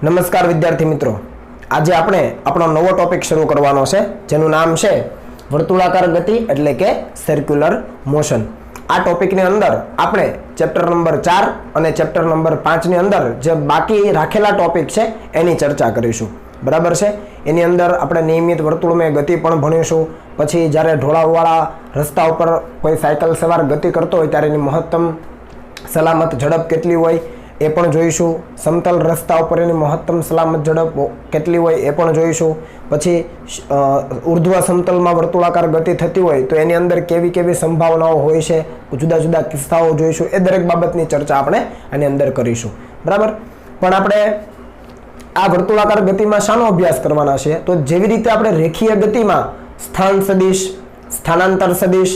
નમસ્કાર વિદ્યાર્થી મિત્રો, આજે આપણે આપણો નવો ટોપિક શરૂ કરવાનો છે જેનું નામ છે વર્તુળાકાર ગતિ એટલે કે સર્ક્યુલર મોશન. આ ટોપિકની અંદર આપણે ચેપ્ટર નંબર 4 અને ચેપ્ટર નંબર 5 ની અંદર જે બાકી રાખેલા ટોપિક છે એની ચર્ચા કરીશું. બરાબર છે. એની અંદર આપણે નિયમિત વર્તુળમય ગતિ પણ ભણીશું. પછી જ્યારે ઢોળાવવાળા રસ્તા ઉપર કોઈ સાયકલ સવાર ગતિ કરતો હોય ત્યારે એની મહત્તમ સલામત ઝડપ કેટલી હોય એ પણ જોઈશું. સમતલ રસ્તા ઉપર એની મહત્તમ સલામત ઝડપ કેટલી હોય એ પણ જોઈશું. પછી ઉર્ધ્વ સમતલમાં વર્તુળાકાર ગતિ થતી હોય તો એની અંદર કેવી કેવી સંભાવનાઓ હોય છે, જુદા જુદા કિસ્સાઓ જોઈશું. એ દરેક બાબતની ચર્ચા આપણે આની અંદર કરીશું. બરાબર. પણ આપણે આ વર્તુળાકાર ગતિમાં શાનો અભ્યાસ કરવાના છે? તો જેવી રીતે આપણે રેખીય ગતિમાં સ્થાન સદિશ, સ્થાનાંતર સદિશ,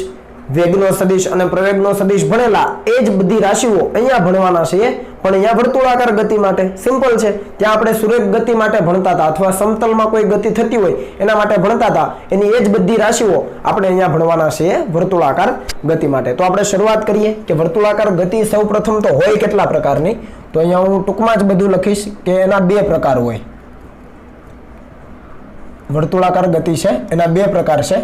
વેગનો સદિશ અને પ્રવેગનો સદિશ ભણેલા એ જ બધી રાશિઓ અહીંયા ભણવાના છે. પણ અહીંયા વર્તુળાકાર ગતિ માટે સિમ્પલ છે. ત્યાં આપણે સુરેખ ગતિ માટે ભણતા હતા અથવા સમતલમાં કોઈ ગતિ થતી હોય એના માટે ભણતા હતા. એની એ જ બધી રાશિઓ આપણે અહીંયા ભણવાના છે વર્તુળાકાર ગતિ માટે. તો આપણે શરૂઆત કરીએ કે વર્તુળાકાર ગતિ સૌપ્રથમ તો હોય કેટલા પ્રકારની. તો અહીંયા હું ટૂંકમાં જ બધું લખીશ કે એના બે પ્રકાર હોય. વર્તુળાકાર ગતિ છે એના બે પ્રકાર છે.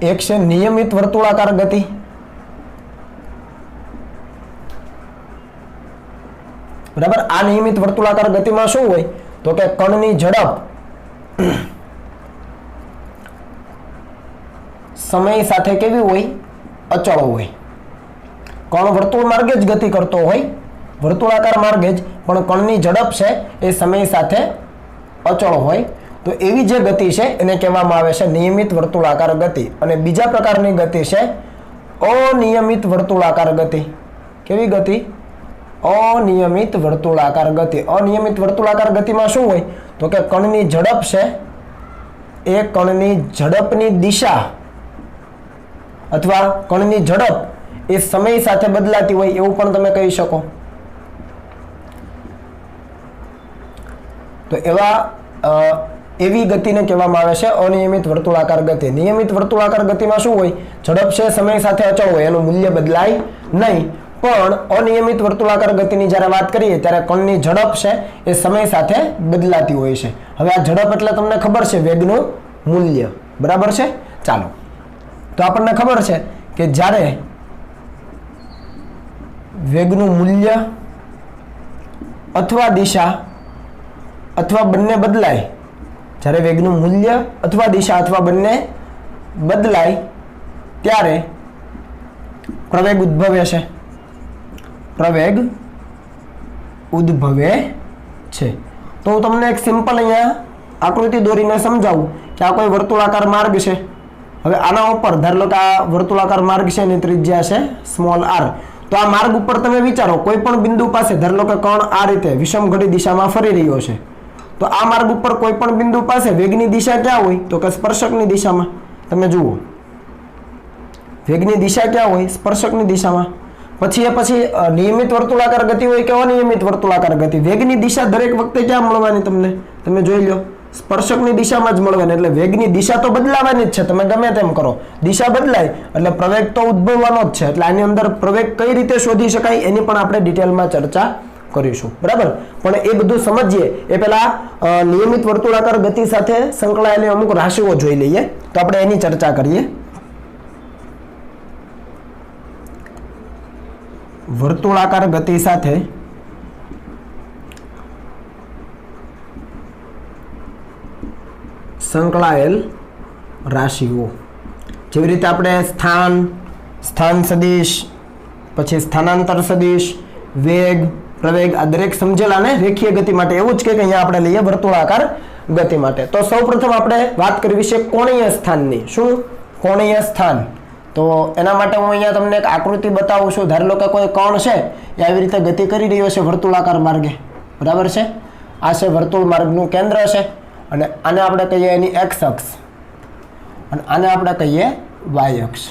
એક છે નિયમિત વર્તુળાકાર ગતિ, બરાબર. આ નિયમિત વર્તુળાકાર ગતિમાં શું હોય તો કે કણની ઝડપ સમય સાથે કેવી હોય? અચળ હોય. કણ વર્તુળ માર્ગે જ ગતિ કરતો હોય, વર્તુળાકાર માર્ગે જ, પણ કણની ઝડપ છે એ સમય સાથે અચળ હોય. તો એવી જે ગતિ છે એને કહેવામાં આવે છે નિયમિત વર્તુળાકાર ગતિ. અને બીજા પ્રકારની ગતિ છે અનિયમિત વર્તુળાકાર ગતિ. કેવી ગતિ? અનિયમિત વર્તુળાકાર ગતિ. અનિયમિત વર્તુળાકાર ગતિમાં શું હોય તો કે કણની ઝડપ છે એ કણની ઝડપની દિશા અથવા કણની ઝડપ એ સમય સાથે બદલાતી હોય એવું પણ તમે કહી શકો. તો એવી ગતિને કહેવામાં આવે છે અનિયમિત વર્તુળાકાર ગતિ. નિયમિત વર્તુળાકાર ગતિમાં શું હોય? ઝડપ છે સમય સાથે અચળ હોય, એનું મૂલ્ય બદલાય નહીં. પણ અનિયમિત વર્તુળાકાર ગતિની જ્યારે વાત કરીએ ત્યારે કણની ઝડપ છે એ સમય સાથે બદલાતી હોય છે. હવે આ ઝડપ એટલે તમને ખબર છે વેગનું મૂલ્ય. બરાબર છે. ચાલો, તો આપણને ખબર છે કે જ્યારે વેગનું મૂલ્ય અથવા દિશા અથવા બંને બદલાય, જ્યારે વેગનું મૂલ્ય અથવા દિશા અથવા બંને બદલાય ત્યારે પ્રવેગ ઉદ્ભવે છે. પ્રવેગ ઉદ્ભવે છે. તો હું તમને એક સિમ્પલ અહીંયા આકૃતિ દોરીને સમજાવું કે આ કોઈ વર્તુળાકાર માર્ગ છે. હવે આના ઉપર ધારો લો કે આ વર્તુળાકાર માર્ગ છે એની ત્રિજ્યા છે સ્મોલ r. તો આ માર્ગ ઉપર તમે વિચારો કોઈ પણ બિંદુ પાસે ધારો લો કે કણ આ રીતે વિષમઘડી દિશામાં ફરી રહ્યો છે. તો આ માર્ગ ઉપર કોઈ પણ બિંદુ પાસે વેગની દિશા ક્યાં હોય તો કે સ્પર્શકની દિશામાં. તમે જુઓ વેગની દિશા ક્યાં હોય? સ્પર્શકની દિશામાં. પછી નિયમિત વર્તુળાકાર ગતિ હોય કે અનિયમિત વર્તુળાકાર ગતિ, વેગની દિશા દરેક વખતે ક્યાં મળવાની તમને? તમે જોઈ લો સ્પર્શકની દિશામાં જ મળવાની. એટલે વેગની દિશા તો બદલાવાની જ છે. તમે ગમે તેમ કરો, દિશા બદલાય એટલે પ્રવેગ તો ઉદ્ભવવાનો જ છે. એટલે આની અંદર પ્રવેગ કઈ રીતે શોધી શકાય એની પણ આપણે ડિટેલમાં ચર્ચા કરીશું. બરાબર. પણ એ બધું સમજીએ એ પહેલા નિયમિત વર્તુળાકાર ગતિ સાથે સંકળાયેલી અમુક રાશિઓ જોઈ લઈએ. તો આપણે એની ચર્ચા કરીએ. વર્તુળાકાર ગતિ સાથે સંકળાયેલ રાશિઓ, જેવી રીતે આપણે સ્થાન સદિશ, પછી સ્થાનાંતર સદિશ, વેગ, પ્રવેગ, આ દરેક સમજેલા ને રેખીય ગતિ માટે. એવું જ કે અહીંયા આપણે લઈએ વર્તુળાકાર ગતિ માટે. તો સૌપ્રથમ આપણે વાત કરવી છે કોણીય સ્થાનની. શું? કોણીય સ્થાન. તો એના માટે હું અહીંયા તમને એક આકૃતિ બતાવું છું. ધારો લો કે કોઈ કણ છે એ આવી રીતે ગતિ કરી રહ્યો છે વર્તુળાકાર માર્ગે. બરાબર છે. આ છે વર્તુળ માર્ગનું કેન્દ્ર છે અને આને આપણે કહીએ એની એક્સ અક્ષ અને આને આપણે કહીએ વાય અક્ષ.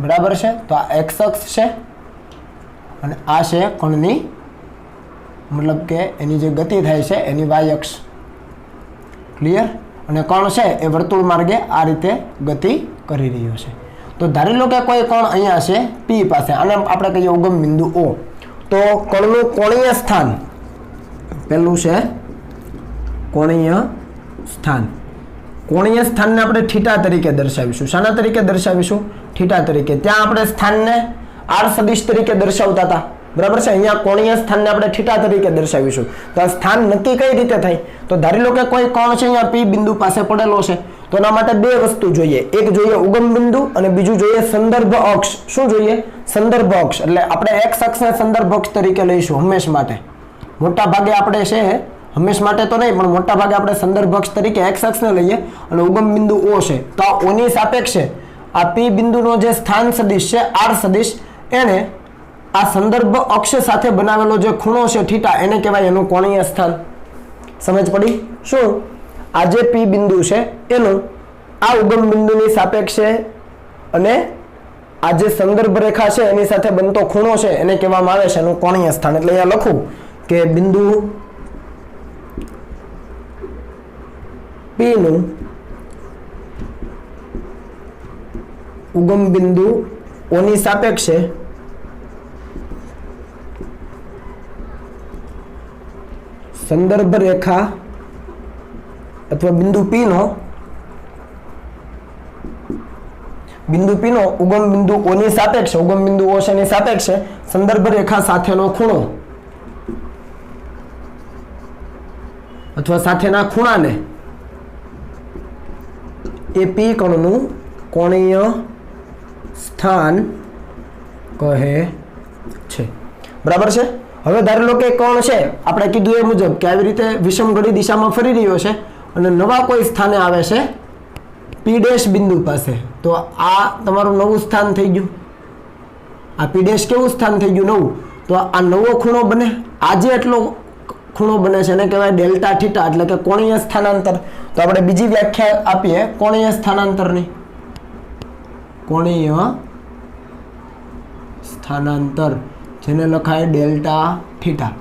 બરાબર છે. તો આ એક્સ અક્ષ છે અને આ છે કણની મતલબ કે એની જે ગતિ થાય છે એની વાય અક્ષ. ક્લિયર? અને કણ છે એ વર્તુળ માર્ગે આ રીતે ગતિ કરી રહ્યો છે. તો ધારી લો કે કોઈ કણ અહીંયા છે P પાસે, અને આપણે કહીએ ઉગમ બિંદુ O. તો કણનું કોણીય સ્થાન, પેલું છે કોણીય સ્થાન. કોણીય સ્થાનને આપણે થીટા તરીકે દર્શાવીશું. શાના તરીકે દર્શાવીશું? થીટા તરીકે. ત્યાં આપણે સ્થાનને આર સદિશ તરીકે દર્શાવતા હતા, બરાબર છે. અહીંયા કોણીય સ્થાનને આપણે થીટા તરીકે દર્શાવીશું. તો આ સ્થાન નક્કી કઈ રીતે થાય? તો ધારી લો કે કોઈ કણ છે અહીંયા P બિંદુ પાસે પડેલો છે, તો એના માટે બે વસ્તુ જોઈએ. એક જોઈએ ઉગમ બિંદુ અને બીજું જોઈએ સંદર્ભ અક્ષ. શું જોઈએ? સંદર્ભ અક્ષ. એટલે આપણે x અક્ષને સંદર્ભ અક્ષ તરીકે લઈશું હંમેશ માટે. મોટા ભાગે આપણે છે, હંમેશ માટે તો નહીં, પણ મોટા ભાગે આપણે સંદર્ભ અક્ષ તરીકે x અક્ષને લઈએ અને ઉગમ બિંદુ O છે. તો આ O ની સાપેક્ષે આ P બિંદુનો જે સ્થાન સદિશ છે r સદિશ, એને આ સંદર્ભ અક્ષ સાથે બનાવેલો જે ખૂણો છે થીટા, એને કહેવાય એનું કોણીય સ્થાન. સમજ પડી? શું આ જે P બિંદુ છે એનું આ ઉગમ બિંદુની સાપેક્ષે અને આ જે સંદર્ભ રેખા છે એની સાથે બનતો ખૂણો છે એને કહેવામાં આવે છે એનું કોણીય સ્થાન. એટલે અહીંયા લખું કે બિંદુ P નું ઉગમ બિંદુ O ની સાપેક્ષે સંદર્ભ રેખા અથવા બિંદુ P નો ઉગમ બિંદુ O ની સાપેક્ષે, ઉગમ બિંદુ O છે એની સાપેક્ષે સંદર્ભ રેખા સાથેનો ખૂણો અથવા સાથેના ખૂણાને એ P કણનું કોણીય સ્થાન કહે છે. બરાબર છે. હવે ધારી લો કે કણ છે, આપણે કીધું એ મુજબ કે આવી રીતે વિષમ ઘડી દિશામાં ફરી રહ્યો છે અને નવા કોઈ સ્થાને આવે છે P' બિંદુ પાસે. તો આ તમારું નવું સ્થાન થઈ ગયું. આ P' કેવું સ્થાન થઈ ગયું? નવું. તો આ નવો ખૂણો બને, આજે એટલો ખૂણો બને છે એને કહેવાય ડેલ્ટા થીટા, એટલે કે કોણીય સ્થાનાંતર. તો આપણે બીજી વ્યાખ્યા આપીએ કોણીય સ્થાનાંતરની. કોણીય સ્થાનાંતર, જેને લખાય ડેલ્ટા થીટા.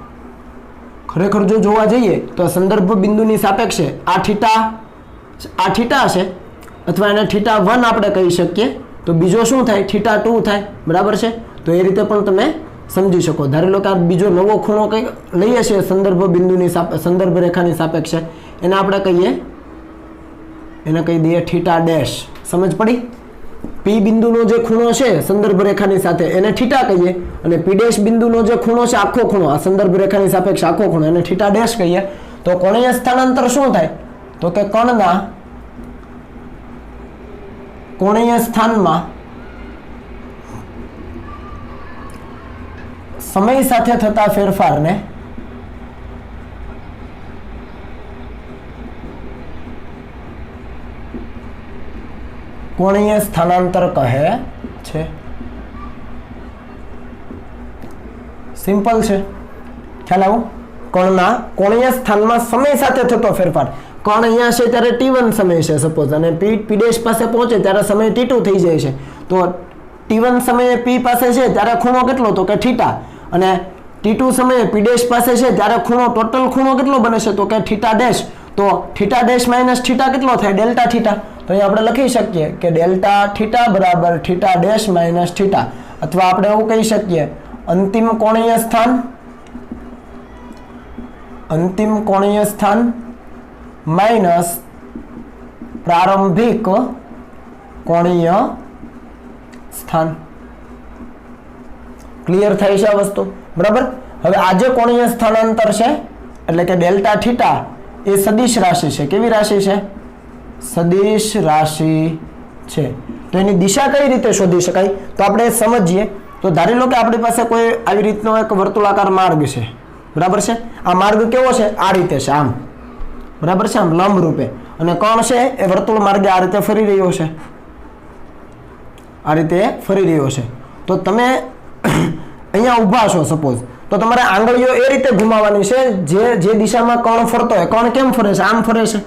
ખરેખર જો જોવા જઈએ તો સંદર્ભ બિંદુની સાપેક્ષે આ થીટા છે, અથવા એને θ1 આપણે કહી શકીએ. તો બીજો શું થાય? θ2 થાય. બરાબર છે. તો એ રીતે પણ તમે સમજી શકો. ધારી લો કે આ બીજો નવો ખૂણો કંઈ લઈએ છીએ સંદર્ભ બિંદુની સંદર્ભ રેખાની સાપેક્ષે, એને આપણે કહી દઈએ θ'. સમજ પડી? P બિંદુનો જે ખૂણો છે સંદર્ભ રેખાની સાથે એને થીટા કહીએ, અને P' બિંદુનો જે ખૂણો છે આખો ખૂણો આ સંદર્ભ રેખાની સાપેક્ષે આખો ખૂણો એને θ' કહીએ. તો કોણીય સ્થાનાંતર શું થાય? તો કે કણના કોણીય સ્થાનમાં સમય સાથે થતા ફેરફારને કોણીય સ્થાનાંતર કહે છે. સિમ્પલ છે. ખ્યાલ આવું? કણના કોણીય સ્થાનમાં સમય સાથે થતો ફેરફાર. કણ અહીંયા છે ત્યારે T1 સમય છે સપોઝ, અને P' પાસે પહોંચે ત્યારે સમય T2 થઈ જાય છે. તો T1 સમયે P પાસે છે ત્યારે ખૂણો કેટલો? તો કે થીટા. અને T2 સમયે P' પાસે છે ત્યારે ખૂણો, ટોટલ ખૂણો કેટલો બને છે? તો કે θ'. તો θ' માઇનસ થીટા કેટલો થાય? Delta theta. તો અહીં આપણે લખી શકીએ કે ડેલ્ટા થીટા બરાબર θ' માઇનસ થીટા, અથવા આપણે એવું કહી શકીએ અંતિમ કોણીય સ્થાન માઇનસ પ્રારંભિક કોણીય સ્થાન. ક્લિયર થાય છે આ વસ્તુ? બરાબર. હવે આ જે કોણીય સ્થાનાંતર છે એટલે કે ડેલ્ટા થીટા એ સદિશ રાશિ છે. કેવી રાશિ છે? સદિશ રાશિ છે. તો એની દિશા કઈ રીતે શોધી શકાય? તો આપણે સમજીએ. તો ધારી લો કે આપણી પાસે કોઈ આવી રીતનો એક વર્તુળાકાર માર્ગ છે. બરાબર છે. આ માર્ગ કેવો છે? આ રીતે છે, આમ. બરાબર છે, આમ લંબ રૂપે. અને કણ છે એ વર્તુળ માર્ગે આ રીતે ફરી રહ્યો છે, આ રીતે ફરી રહ્યો છે. તો તમે અહીંયા ઊભા છો સપોઝ, તો તમારે આંગળીઓ એ રીતે ઘુમાવવાની છે જે દિશામાં કણ ફરતો હોય. કણ કેમ ફરે છે? આમ ફરે છે.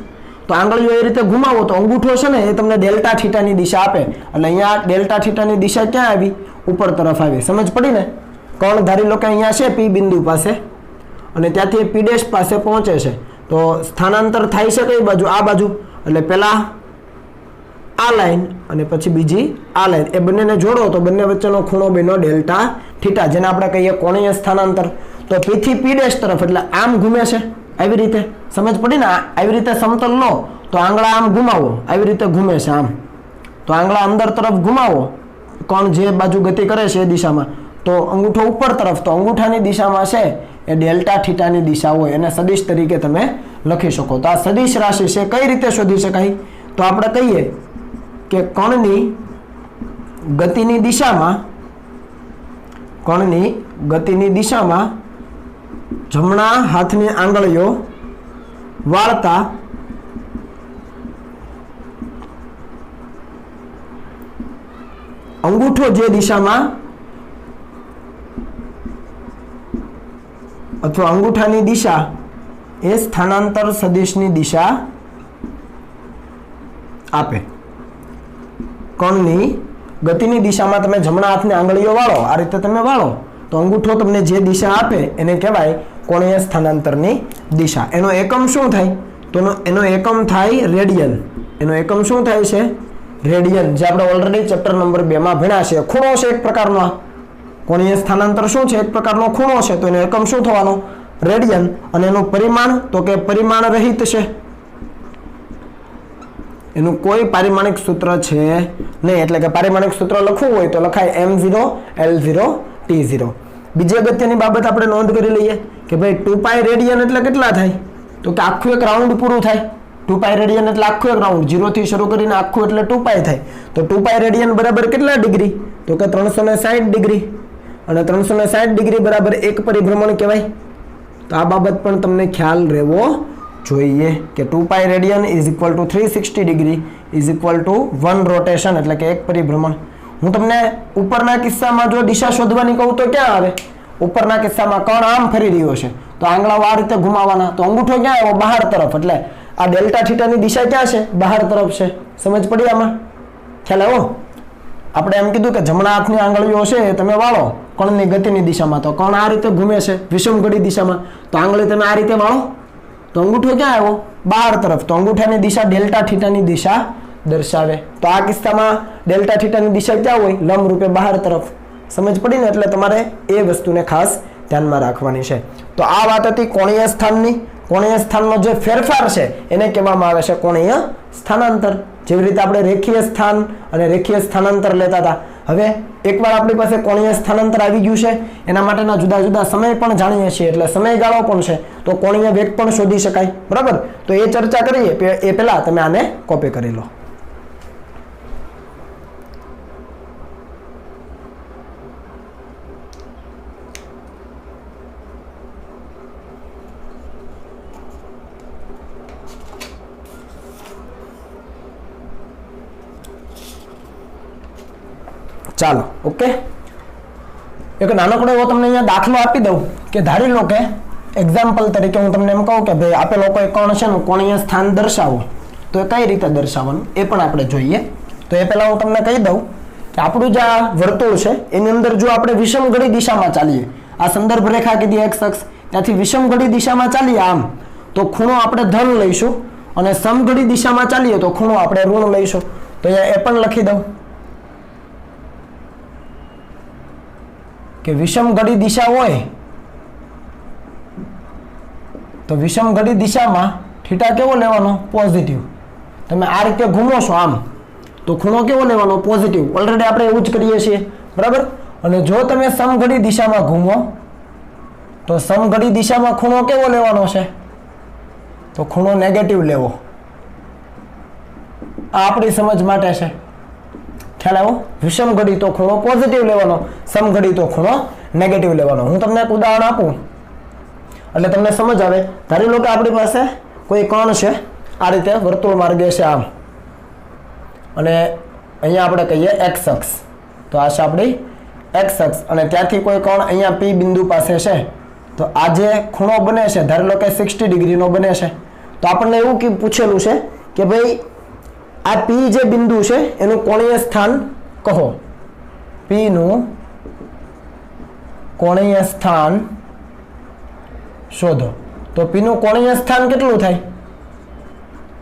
તો આંગળીઓ એ રીતે ઘુમાવો તો અંગૂઠો છે ને એ તમને ડેલ્ટા થીટાની દિશા આપે. એટલે અહીંયા ડેલ્ટા થીટાની દિશા ક્યાં આવી? ઉપર તરફ આવી. સમજ પડી ને? કણ ધારી લો કે અહીંયા છે P બિંદુ પાસે, અને ત્યાંથી P' પાસે પહોંચે છે. તો સ્થાનાંતર થાય છે કઈ બાજુ? આ બાજુ. એટલે પહેલા આ લાઈન અને પછી બીજી આ લાઈન, એ બંનેને જોડો તો બંને વચ્ચેનો ખૂણો બન્યો ડેલ્ટા થીટા, જેને આપણે કહીએ કોણીય સ્થાનાંતર. તો P થી P' તરફ એટલે આમ ઘૂમે છે, આવી રીતે સમજ પડી ને. આવી રીતે સમતલ લો તો આંગળા આમ ઘુમાવો, આવી રીતે ઘૂમે છે આમ. તો આંગળા અંદર તરફ ઘુમાવો, કોણ જે બાજુ ગતિ કરે છે એ દિશામાં, તો અંગૂઠો ઉપર તરફ, તો અંગૂઠાની દિશામાં છે એ ડેલ્ટા થીટાની દિશા હોય, એને સદિશ તરીકે તમે લખી શકો. તો આ સદિશ રાશિ છે, કઈ રીતે શોધી શકાય? તો આપણે કહીએ કે કણની ગતિની દિશામાં જમણા હાથની આંગળીઓ વાળતા અંગૂઠો જે દિશામાં અથવા અંગૂઠાની દિશા એ સ્થાનાંતર સદિશની દિશા આપે. કણની ગતિની દિશામાં તમે જમણા હાથની આંગળીઓ વાળો, આ રીતે તમે વાળો તો અંગૂઠો તમને જે દિશા આપે એને કહેવાય કોણીય સ્થાનાંતરની દિશા. એનો એકમ શું થાય? તો એનો એકમ થાય રેડિયન. એનો એકમ શું થાય છે? રેડિયન, જે આપણે ઓલરેડી ચેપ્ટર નંબર 2 માં ભણ્યા છે. ખૂણો છે એક પ્રકારનો. કોણીય સ્થાનાંતર શું છે? એક પ્રકારનો ખૂણો છે. તો એનો એકમ શું થવાનો? રેડિયન. અને એનું પરિમાણ તો કે પરિમાણ રહિત છે, એનું કોઈ પારિમાણિક સૂત્ર છે નહીં. એટલે કે પારિમાણિક સૂત્ર લખવું હોય તો લખાય m0 l0 t0. બીજી અગત્યની બાબત આપણે નોંધ કરી લઈએ કે ભાઈ 2π રેડિયન એટલે કેટલા થાય? તો કે આખું એક રાઉન્ડ પૂરું થાય. 2π રેડિયન એટલે આખું એક રાઉન્ડ, 0 થી શરૂ કરીને આખું એટલે 2π થાય. તો 2π રેડિયન બરાબર કેટલા ડિગ્રી? તો કે 360 ડિગ્રી. અને 360 ડિગ્રી બરાબર એક પરિભ્રમણ કહેવાય. તો આ બાબત પણ તમને ખ્યાલ રહેવો જોઈએ કે 2π radian is equal to 360 degree is equal to 1 rotation, એટલે કે એક પરિભ્રમણ. હું તમને ઉપરના કિસ્સામાં જો દિશા શોધવાની કહું તો ક્યાં આવે? ઉપરના કિસ્સામાં કણ આમ ફરી રહ્યો છે તો આંગળાઓ આ રીતે ઘુમાવાના, તો અંગૂઠો ક્યાં આવ્યો? બહાર તરફ. એટલે આ ડેલ્ટા થીટાની દિશા ક્યાં છે? બહાર તરફ છે. સમજ પડી આમાં? ખ્યાલ આવ્યો? આપણે એમ કીધું કે જમણા હાથની આંગળીઓ છે તમે વાળો કણની ગતિની દિશામાં, તો કણ આ રીતે ઘૂમે છે વિષમઘડી દિશામાં, તો આંગળી તમે આ રીતે વાળો તો અંગૂઠો ક્યાં આવ્યો? બહાર તરફ. તો અંગૂઠાની દિશા ડેલ્ટા થીટાની દિશા દર્શાવે. તો આ કિસ્સામાં ડેલ્ટા થીટાની દિશા ક્યાં હોય? લંબ રૂપે બહાર તરફ. સમજ પડી ને? એટલે તમારે એ વસ્તુને ખાસ ધ્યાનમાં રાખવાની છે. તો આ વાત હતી કોણીય સ્થાનની. કોણીય સ્થાનનો જે ફેરફાર છે એને કહેવામાં આવે છે કોણીય સ્થાનાંતર. જેવી રીતે આપણે રેખીય સ્થાન અને રેખીય સ્થાનાંતર લેતા હતા, હવે એકવાર આપણી પાસે કોણીય સ્થાનાંતર આવી ગયું છે, એના માટેના જુદા જુદા સમય પણ જાણીએ છીએ, એટલે સમયગાળો પણ છે, તો કોણીય વેગ પણ શોધી શકાય. બરાબર? તો એ ચર્ચા કરીએ એ પહેલા તમે આને કોપી કરી લો. ચાલો, ઓકે. એક નાનકડો એવો તમને અહીંયા દાખલો આપી દઉં કે ધારી લો કે એક્ઝામ્પલ તરીકે હું તમને એમ કહું કે ભાઈ આપેલો કોઈ કણ છે ને કોણીય સ્થાન દર્શાવો, તો એ કઈ રીતે દર્શાવવાનું એ પણ આપણે જોઈએ. તો એ પહેલા હું તમને કહી દઉં કે આપણું જે આ વર્તુળ છે એની અંદર જો આપણે વિષમઘડી દિશામાં ચાલીએ, આ સંદર્ભ રેખા કીધી x અક્ષ, ત્યાંથી વિષમઘડી દિશામાં ચાલીએ આમ, તો ખૂણો આપણે ધન લઈશું, અને સમઘડી દિશામાં ચાલીએ તો ખૂણો આપણે ઋણ લઈશું. તો અહીંયા એ પણ લખી દઉં કે વિષમઘડી દિશા હોય તો વિષમઘડી દિશામાં થીટા કેવો લેવાનો? પોઝિટિવ. તમે આ રીતે ઘૂમો છો આમ તો ખૂણો કેવો લેવાનો? પોઝિટિવ. ઓલરેડી આપણે એવું જ કરીએ છીએ. બરાબર? અને જો તમે સમઘડી દિશામાં ઘૂમો તો સમઘડી દિશામાં ખૂણો કેવો લેવાનો છે? તો ખૂણો નેગેટિવ લેવો. આ આપણી સમજ માટે છે. ખ્યાલ આવ્યો? વિષમઘડી તો ખૂણો પોઝિટિવ લેવાનો, સમઘડી તો ખૂણો નેગેટિવ લેવાનો. હું તમને એક ઉદાહરણ આપું એટલે તમને સમજ આવે. ધારી લો કે આપણી પાસે કોઈ કણ છે, આ રીતે વર્તુળ માર્ગે છે આમ, અને અહીંયા આપણે કહીએ x અક્ષ, તો આ છે આપણી x અક્ષ, અને ત્યાંથી કોઈ કણ અહીંયા P બિંદુ પાસે છે, તો આ જે ખૂણો બને છે ધારી લો કે 60 ડિગ્રીનો બને છે. તો આપણને એવું પૂછેલું છે કે ભાઈ આ P જે બિંદુ છે એનું કોણીય સ્થાન કહો. P નું કોણીય સ્થાન શોધો. તો P નું કોણીય સ્થાન કેટલું થાય?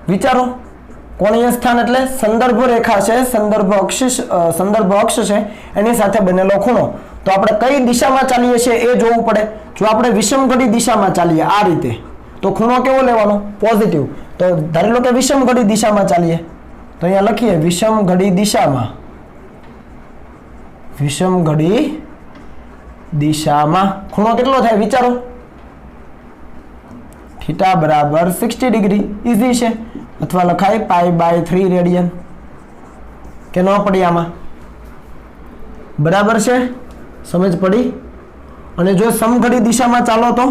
વિચારો. કોણીય સ્થાન એટલે સંદર્ભ રેખા છે, સંદર્ભ અક્ષ છે એની સાથે બનેલો ખૂણો. તો આપણે કઈ દિશામાં ચાલીએ છીએ એ જોવું પડે. જો આપણે વિષમઘડી દિશામાં ચાલીએ આ રીતે તો ખૂણો કેવો લેવાનો? પોઝિટિવ. તો ધારી લો કે વિષમઘડી દિશામાં ચાલીએ તો અહીંયા લખીએ વિષમઘડી દિશામાં, વિષમઘડી દિશામાં ખૂણો કેટલો થાય વિચારો? થીટા બરાબર 60 ડિગ્રી. ઈઝી છે. અથવા લખાય π/3 રેડિયન કે ન પડી આમાં? બરાબર છે, સમજ પડી? અને જો સમઘડી દિશામાં ચાલો તો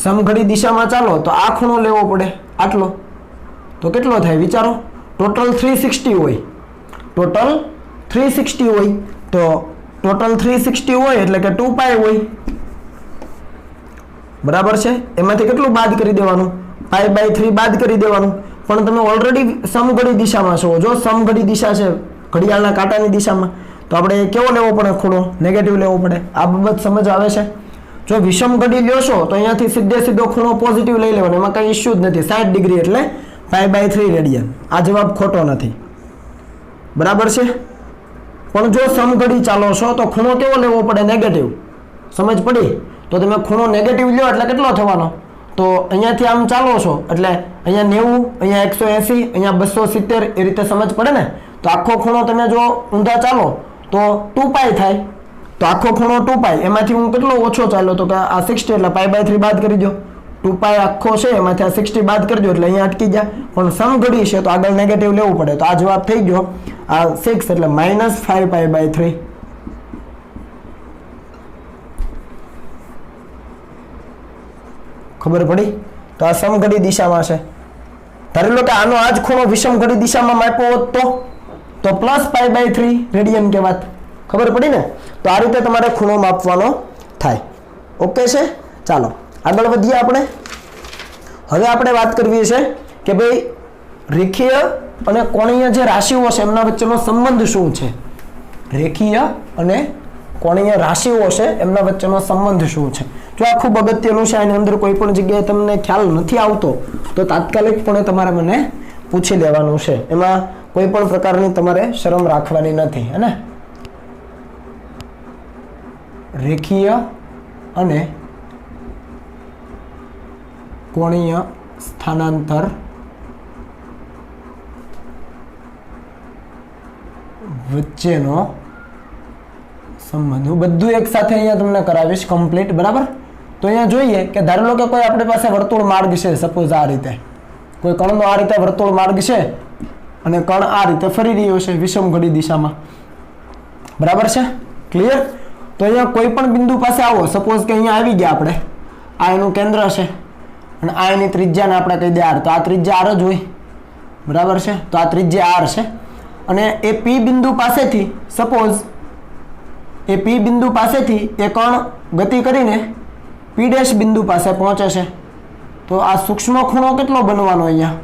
સમઘડી દિશામાં ચાલો તો આ ખૂણો લેવો પડે આટલો. તો કેટલો થાય વિચારો? ટોટલ 360 હોય, ટોટલ 360 હોય. તો ટોટલ 360 હોય એટલે કે 2π હોય. બરાબર છે. એમાંથી કેટલું બાદ કરી દેવાનું? π/3 બાદ કરી દેવાનું. પણ તમે ઓલરેડી સમઘડી દિશામાં છો. જો સમઘડી દિશા છે ઘડિયાળના કાંટાની દિશામાં, તો આપણે કેવો લેવો પડે ખૂણો? નેગેટિવ લેવો પડે. આ બાબત સમજ આવે છે? જો વિષમઘડી લ્યોશો તો અહીંયાથી સીધો ખૂણો પોઝિટિવ લઈ લેવાનો, એમાં કંઈ ઇશ્યુ જ નથી. 60 ડિગ્રી એટલે π/3 રેડિયન. આ જવાબ ખોટો નથી. બરાબર છે. પણ જો સમઘડી ચાલો છો તો ખૂણો કેવો લેવો પડે? નેગેટિવ. સમજ પડી? તો તમે ખૂણો નેગેટિવ લ્યો એટલે કેટલો થવાનો? તો અહીંયાથી આમ ચાલો છો એટલે અહીંયા 90, અહીંયા 180, અહીંયા 270 એ રીતે સમજ પડે ને? તો આખો ખૂણો તમે જો ઊંધા ચાલો તો 2π થાય. તો આખો ખૂણો 2π, એમાંથી હું કેટલો ઓછો ચાલ્યો તો કે આ 60 એટલે π/3 બાદ કરી દો. 2π આખો છે એમાંથી આ 60 બાદ કરી દો એટલે અહીંયા અટકી જાય. પણ સમઘડી છે તો આગળ નેગેટિવ લેવું પડે. તો આ જવાબ થઈ ગયો આ 6 એટલે -5π/3. ખબર પડી? તો આ સમઘડી દિશામાં છે. ધારી લો કે આનો આ જ ખૂણો વિષમઘડી દિશામાં માપ્યો હોત તો +π/3 રેડિયન કહેવાત. ખબર પડી ને? તો આ રીતે તમારે ખૂણો માપવાનો થાય. ઓકે છે? ચાલો આગળ વધીએ આપણે. હવે આપણે વાત કરવી છે કે ભાઈ રેખીય અને કોણીય જે રાશિઓ છે એમના વચ્ચેનો સંબંધ શું છે? રેખીય અને કોણીય રાશિઓ છે એમના વચ્ચેનો સંબંધ શું છે? જો આ ખૂબ અગત્યનું છે, એની અંદર કોઈ પણ જગ્યાએ તમને ખ્યાલ નથી આવતો તો તાત્કાલિકપણે તમારે મને પૂછી લેવાનું છે. એમાં કોઈ પણ પ્રકારની તમારે શરમ રાખવાની નથી. હે ને? રેખીય અને કોણીય સ્થાનાંતર વચ્ચેનો સંબંધ હું બધું એક સાથે અહીંયા તમને કરાવીશ કમ્પ્લીટ. બરાબર? તો અહીંયા જોઈએ કે ધારી લો કે કોઈ આપણી પાસે વર્તુળ માર્ગ છે. સપોઝ આ રીતે કોઈ કણનો આ રીતે વર્તુળ માર્ગ છે અને કણ આ રીતે ફરી રહ્યો છે વિષમઘડી દિશામાં. બરાબર છે? ક્લિયર? તો અહીંયા કોઈ પણ બિંદુ પાસે આવો. સપોઝ કે અહીંયા આવી ગયા આપણે, આ એનું કેન્દ્ર છે અને આ એની ત્રિજ્યાને આપણે કહી દે r. તો આ ત્રિજ્યા r જ હોય. બરાબર છે? તો આ ત્રિજ્યા r છે અને એ P બિંદુ પાસેથી સપોઝ એ P બિંદુ પાસેથી એ કણ ગતિ કરીને P' બિંદુ પાસે પહોંચે છે. તો આ સૂક્ષ્મ ખૂણો કેટલો બનવાનો અહીંયા?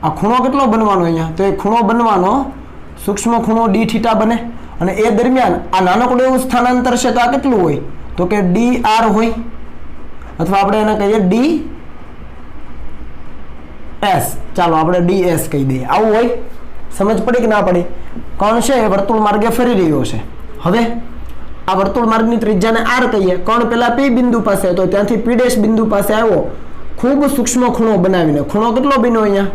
આ ખૂણો કેટલો બનવાનો અહીંયા? તો એ ખૂણો બનવાનો સૂક્ષ્મ ખૂણો dθ બને. અને એ દરમિયાન આ નાનકડું એવું સ્થાનાંતર છે તો આ કેટલું હોય? તો કે dr હોય, અથવા આપણે એને કહીએ ds. ચાલો આપણે ds કહી દઈએ. આવું હોય. સમજ પડી કે ના પડી? કણ છે એ વર્તુળ માર્ગે ફરી રહ્યો છે. હવે આ વર્તુળ માર્ગની ત્રિજ્યાને r કહીએ. કણ પેલા P બિંદુ પાસે તો ત્યાંથી P' બિંદુ પાસે આવ્યો, ખૂબ સૂક્ષ્મ ખૂણો બનાવીને. ખૂણો કેટલો બન્યો અહીંયા?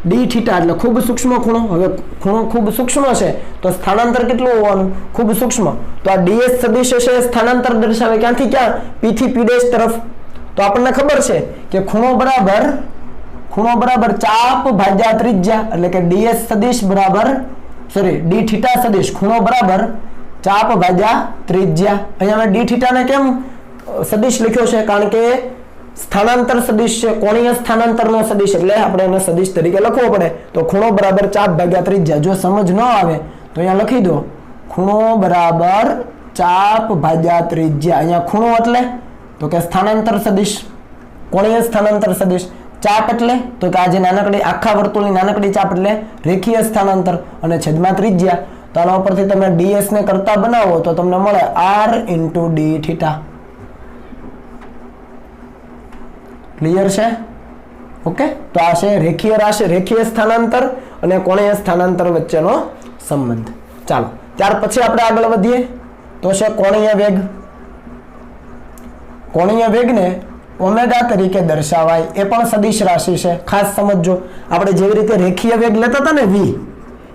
dθ એટલે ખૂબ સૂક્ષ્મ ખૂણો. હવે ખૂણો ખૂબ સૂક્ષ્મ છે તો સ્થાનાંતર કેટલું હોવાનું? ખૂબ સૂક્ષ્મ. તો આ ds સદિશ છે સ્થાનાંતર દર્શાવે ક્યાંથી ક્યાં? P થી P' તરફ. તો આપણને ખબર છે કે ખૂણો બરાબર ચાપ ભાગ્યા ત્રિજ્યા, એટલે કે ds સદિશ બરાબર dθ સદિશ ખૂણો બરાબર ચાપ ભાગ્યા ત્રિજ્યા. અહીંયા મેં dθ ને કેમ સદિશ લખ્યો છે? કારણ કે સ્થાનાંતર સદિશ છે, કોણીય સ્થાનાંતરનો સદિશ, એટલે આપણે એને સદિશ તરીકે લખવો પડે. તો ખૂણો બરાબર ચાપ ભાગ્યા ત્રિજ્યા. જો સમજ ન આવે તો અહીંયા લખી દો ખૂણો બરાબર ચાપ ભાગ્યા ત્રિજ્યા. અહીંયા ખૂણો એટલે તો કે સ્થાનાંતર સદિશ, કોણીય સ્થાનાંતર સદિશ. ચાપ એટલે તો કે આ જે નાનકડી આખા વર્તુળની નાનકડી ચાપ એટલે રેખીય સ્થાનાંતર, અને છેદમાં ત્રિજ્યા. તો આના ઉપરથી તમે ds ને કરતા બનાવો તો તમને મળે r × dθ. ક્લિયર છે? ઓકે, તો આ છે રેખીય સ્થાનાંતર અને કોણીય સ્થાનાંતર વચ્ચેનો સંબંધ. ચાલો, ત્યાર પછી આપણે આગળ વધીએ તો છે કોણીય વેગ. કોણીય વેગને ઓમેગા તરીકે દર્શાવાય, એ પણ સદિશ રાશિ છે. ખાસ સમજજો, આપણે જેવી રીતે રેખીય વેગ લેતા હતા ને v,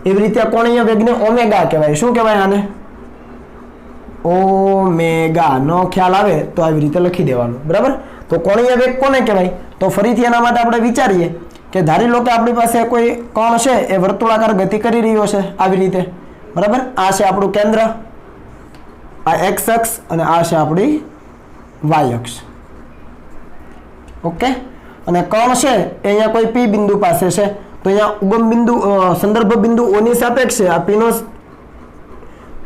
એવી રીતે કોણીય વેગને ઓમેગા કહેવાય. શું કહેવાય આને? ઓમેગા. નો ખ્યાલ આવે તો આવી રીતે લખી દેવાનું, બરાબર? તો કોણીય વેગ કોને કહેવાય? તો ફરીથી એના માટે આપણે વિચારીએ કે ધારી લો કે આપણી પાસે કોઈ કણ છે, એ વર્તુળાકાર ગતિ કરી રહ્યો છે આવી રીતે, બરાબર? આ છે આપણું કેન્દ્ર, આ એક્સ અક્ષ, અને આ છે આપણી વાય અક્ષ. ઓકે, અને કણ છે એ અહીંયા કોઈ પી બિંદુ પાસે છે, તો અહીંયા ઉગમ બિંદુ સંદર્ભ બિંદુ O ની સાપેક્ષે આ પી નો